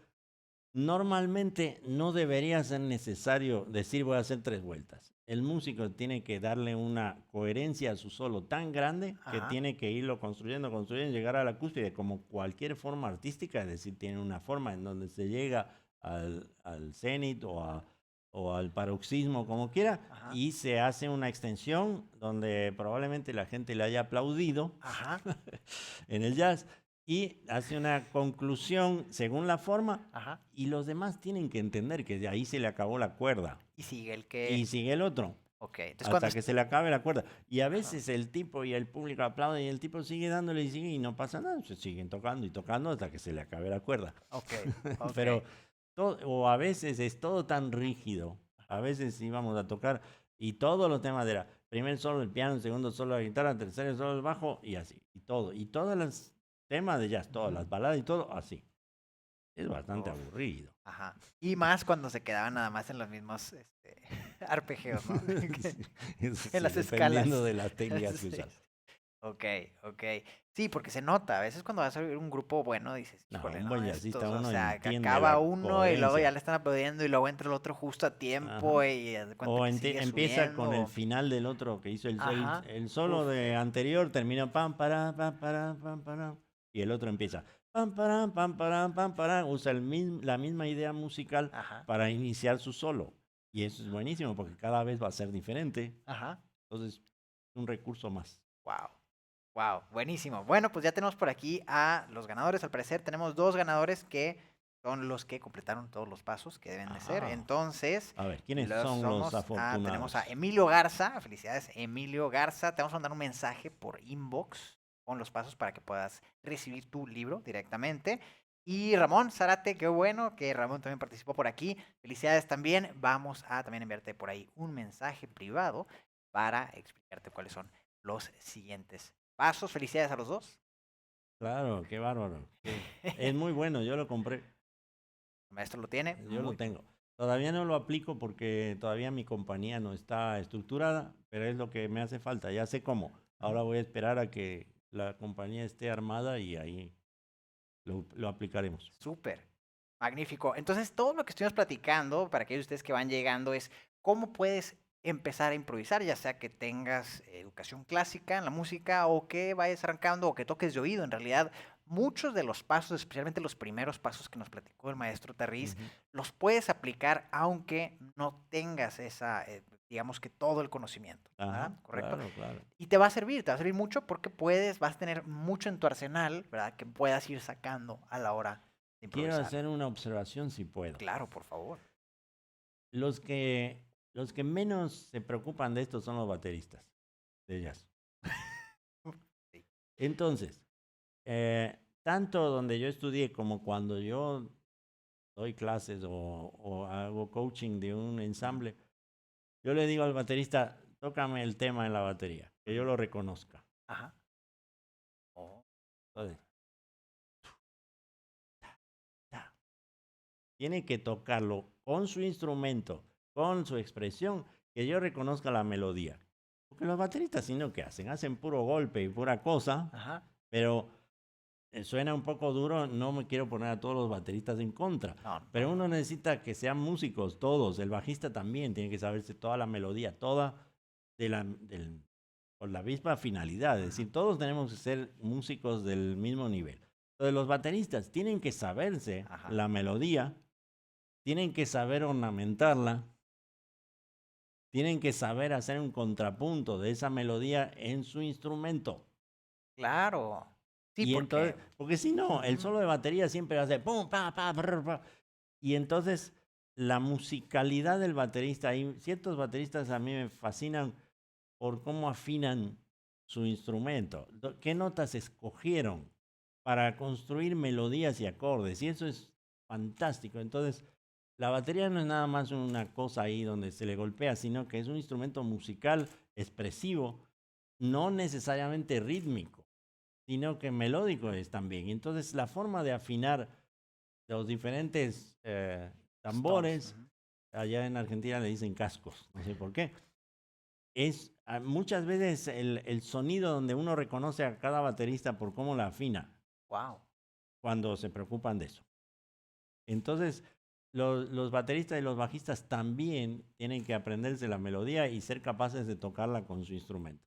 normalmente no debería ser necesario decir voy a hacer 3 vueltas. El músico tiene que darle una coherencia a su solo tan grande que Ajá. tiene que irlo construyendo, llegar a la cúspide, como cualquier forma artística, es decir, tiene una forma en donde se llega al cenit o al paroxismo, como quiera, Ajá. y se hace una extensión donde probablemente la gente le haya aplaudido Ajá. en el jazz y hace una conclusión según la forma Ajá. y los demás tienen que entender que de ahí se le acabó la cuerda Y sigue el y que... sigue el otro Ok, entonces cuando... hasta que se le acabe la cuerda. Y a Ajá. veces el tipo y el público aplauden y el tipo sigue dándole y sigue y no pasa nada, se siguen tocando y tocando hasta que se le acabe la cuerda. Ok, ok. Pero o a veces es todo tan rígido, a veces íbamos a tocar y todos los temas de la primer solo el piano, segundo solo la guitarra, tercero solo el bajo y así, y todo. Y todos los temas de jazz, todas las baladas y todo así. Es bastante Uf. aburrido. Ajá. Y más cuando se quedaban nada más en los mismos arpegios, ¿no? Sí, eso En sí, las escalas. dependiendo de las técnicas que Sí. usas. Ok, ok. Sí, porque se nota. A veces cuando vas a oír un grupo bueno dices, No, híjole, un no, buen estos, jazzista o uno sea, que entiende acaba la uno y luego ya coherencia. le están aplaudiendo y luego entra el otro justo a tiempo Ajá. y haz de cuenta O que sigue empieza con el subiendo. final del otro que hizo Ajá. el solo Uf. de anterior, termina pam, para, y el otro empieza pam, para, usa la misma idea musical Ajá. para iniciar su solo. Y eso es buenísimo porque cada vez va a ser diferente. Ajá. Entonces, un recurso más. Wow. Wow, buenísimo. Bueno, pues ya tenemos por aquí a los ganadores. Al parecer tenemos 2 ganadores que son los que completaron todos los pasos que deben de ser. Ajá. Entonces, A ver, ¿quiénes los son los somos tenemos a afortunados? Emilio Garza. Felicidades, Emilio Garza. Te vamos a mandar un mensaje por inbox con los pasos para que puedas recibir tu libro directamente. Y Ramón Zárate, qué bueno que Ramón también participó por aquí. Felicidades también. Vamos a también enviarte por ahí un mensaje privado para explicarte cuáles son los siguientes pasos. Felicidades a los dos. Claro, qué bárbaro. Es muy bueno, yo lo compré, El maestro lo tiene. yo lo Muy... tengo. Todavía no lo aplico porque todavía mi compañía no está estructurada, pero es lo que me hace falta, ya sé cómo. Ahora voy a esperar a que la compañía esté armada y ahí lo aplicaremos. Súper. Magnífico. Entonces, todo lo que estuvimos platicando, para aquellos de ustedes que van llegando, es cómo puedes empezar a improvisar, ya sea que tengas educación clásica en la música o que vayas arrancando o que toques de oído. En realidad, muchos de los pasos, especialmente los primeros pasos que nos platicó el maestro Tarris, Ujú. los puedes aplicar aunque no tengas esa, digamos que todo el conocimiento. Ajá, ¿Verdad? ¿Correcto? claro. Y te va a servir mucho porque vas a tener mucho en tu arsenal, ¿verdad? Que puedas ir sacando a la hora de Quiero improvisar. hacer una observación si puedo. Claro, por favor. Los que, los que menos se preocupan de esto son los bateristas de jazz. Sí. Entonces, tanto donde yo estudié como cuando yo doy clases o hago coaching de un ensamble, yo le digo al baterista, tócame el tema en la batería, que yo lo reconozca. Ajá. Oh, Entonces, tiene que tocarlo con su instrumento, con su expresión, que yo reconozca la melodía. Porque los bateristas, sino que hacen, hacen puro golpe y pura cosa, ajá. pero suena un poco duro, no me quiero poner a todos los bateristas en contra, No, no, pero no. uno necesita que sean músicos todos, el bajista también tiene que saberse toda la melodía, toda por la misma finalidad, es decir, todos tenemos que ser músicos del mismo nivel. Entonces los bateristas tienen que saberse Ajá. la melodía, tienen que saber ornamentarla, tienen que saber hacer un contrapunto de esa melodía en su instrumento. Claro. Sí, Y entonces, porque... porque si no, el Ujú. solo de batería siempre hace pum, pa, pa, brr, pa. Y entonces la musicalidad del baterista, hay ciertos bateristas a mí me fascinan por cómo afinan su instrumento, qué notas escogieron para construir melodías y acordes. Y eso es fantástico. Entonces, la batería no es nada más una cosa ahí donde se le golpea, sino que es un instrumento musical expresivo, no necesariamente rítmico, sino que melódico es también. Entonces, la forma de afinar los diferentes Stones. tambores, allá en Argentina le dicen cascos, no sé por qué, muchas veces el sonido donde uno reconoce a cada baterista por cómo la afina Wow. cuando se preocupan de eso. Entonces, los bateristas y los bajistas también tienen que aprenderse la melodía y ser capaces de tocarla con su instrumento.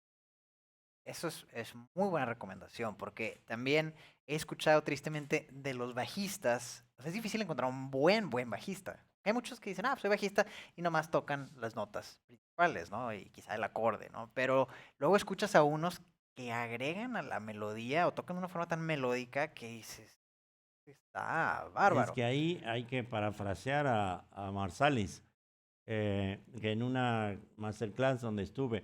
Eso es muy buena recomendación, porque también he escuchado tristemente de los bajistas. O sea, es difícil encontrar un buen bajista. Hay muchos que dicen, ah, soy bajista y nomás tocan las notas principales, ¿no? Y quizá el acorde, ¿no? Pero luego escuchas a unos que agregan a la melodía o tocan de una forma tan melódica que dices, está Es bárbaro. que ahí hay que parafrasear a Marsalis, que en una masterclass donde estuve,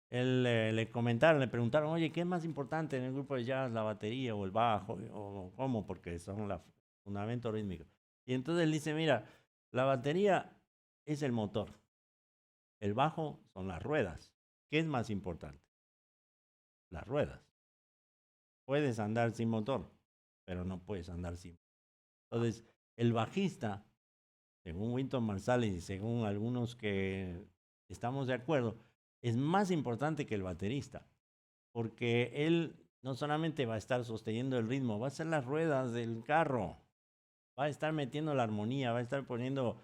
él le comentaron, le preguntaron, oye, ¿qué es más importante en el grupo de jazz, la batería o el bajo? ¿O cómo? Porque son los fundamentos rítmicos. Y entonces él dice, mira, la batería es el motor, el bajo son las ruedas. ¿Qué es más importante? Las ruedas. Puedes andar sin motor, pero no puedes andar sin. Entonces, el bajista, según Wynton Marsalis y según algunos que estamos de acuerdo, es más importante que el baterista, porque él no solamente va a estar sosteniendo el ritmo, va a ser las ruedas del carro, va a estar metiendo la armonía, va a estar poniendo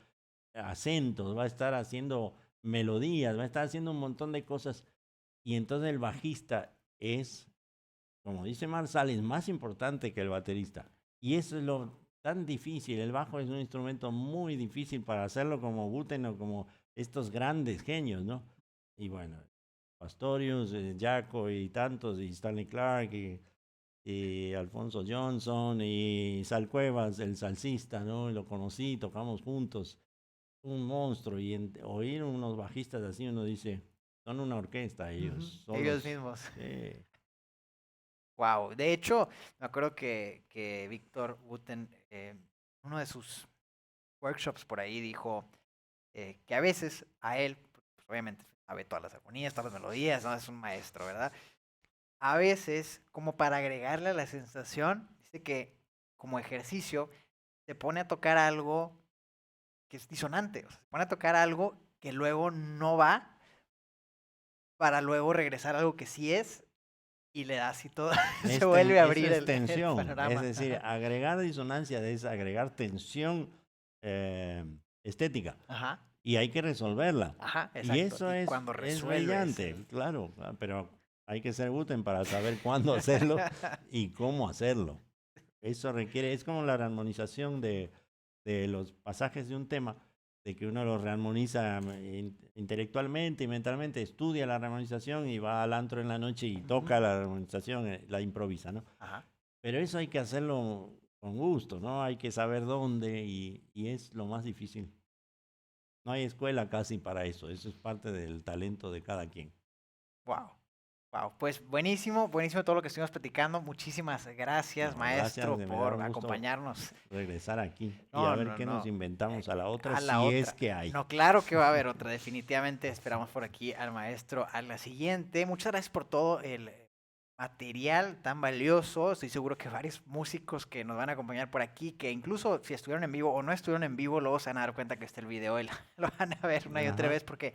acentos, va a estar haciendo melodías, va a estar haciendo un montón de cosas. Y entonces el bajista es, como dice Marsalis, más importante que el baterista. Y eso es lo tan difícil. El bajo es un instrumento muy difícil para hacerlo como Buten o como estos grandes genios, ¿no? Y bueno, Pastorius, Jaco y tantos, y Stanley Clark, y Alfonso Johnson, y Sal Cuevas, el salsista, ¿no? Lo conocí, tocamos juntos, un monstruo. Y oír unos bajistas así, uno dice, son una orquesta ellos, Ellos solos. mismos. Wow. De hecho, me acuerdo que Víctor Wooten, uno de sus workshops por ahí, dijo que a veces a él, pues obviamente sabe todas las armonías, todas las melodías, ¿no? Es un maestro, ¿verdad? A veces, como para agregarle a la sensación, dice que como ejercicio se pone a tocar algo que es disonante, o sea, se pone a tocar algo que luego no va para luego regresar a algo que sí es y le da así todo, se vuelve a Eso abrir es el tensión, es panorama. decir, Ajá. agregar disonancia es agregar tensión estética Ajá. y hay que resolverla. Ajá, Y exacto. eso Y cuando es resuelves brillante, claro, pero hay que ser Guten para saber cuándo hacerlo y cómo hacerlo. Eso requiere, es como la rearmonización de los pasajes de un tema, de que uno lo rearmoniza intelectualmente y mentalmente, estudia la rearmonización y va al antro en la noche y toca la rearmonización, la improvisa, ¿no? Ajá. Pero eso hay que hacerlo con gusto, ¿no? Hay que saber dónde y es lo más difícil. No hay escuela casi para eso es parte del talento de cada quien. Wow. Wow, pues buenísimo, buenísimo todo lo que estuvimos platicando. Muchísimas gracias, No, gracias, maestro, me da por un gusto acompañarnos. regresar aquí y a No, ver no, qué nos no. inventamos a la otra, A la si es otra. que hay. No, claro que va a haber otra, definitivamente. Esperamos por aquí al maestro a la siguiente. Muchas gracias por todo el material tan valioso. Estoy seguro que varios músicos que nos van a acompañar por aquí, que incluso si estuvieron en vivo o no estuvieron en vivo, luego se van a dar cuenta que está el video y lo van a ver una y otra Ajá. vez porque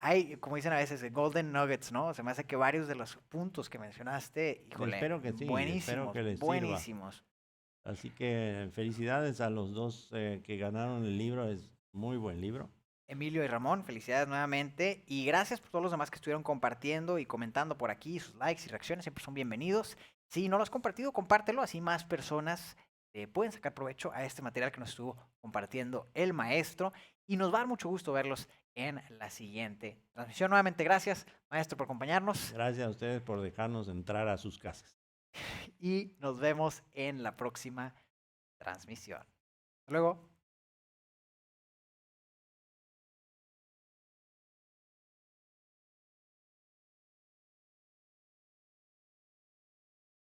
hay, como dicen a veces, golden nuggets, ¿no? Se me hace que varios de los puntos que mencionaste, híjole, Espero que sí, espero buenísimos, que les sirva. buenísimos. Así que felicidades a los dos que ganaron el libro, es muy buen libro. Emilio y Ramón, felicidades nuevamente y gracias por todos los demás que estuvieron compartiendo y comentando por aquí, sus likes y reacciones siempre son bienvenidos. Si no lo has compartido, compártelo, así más personas pueden sacar provecho a este material que nos estuvo compartiendo el maestro y nos va a dar mucho gusto verlos en la siguiente transmisión. Nuevamente, gracias, maestro, por acompañarnos Gracias a ustedes por dejarnos entrar a sus casas. y nos vemos en la próxima transmisión. Hasta luego.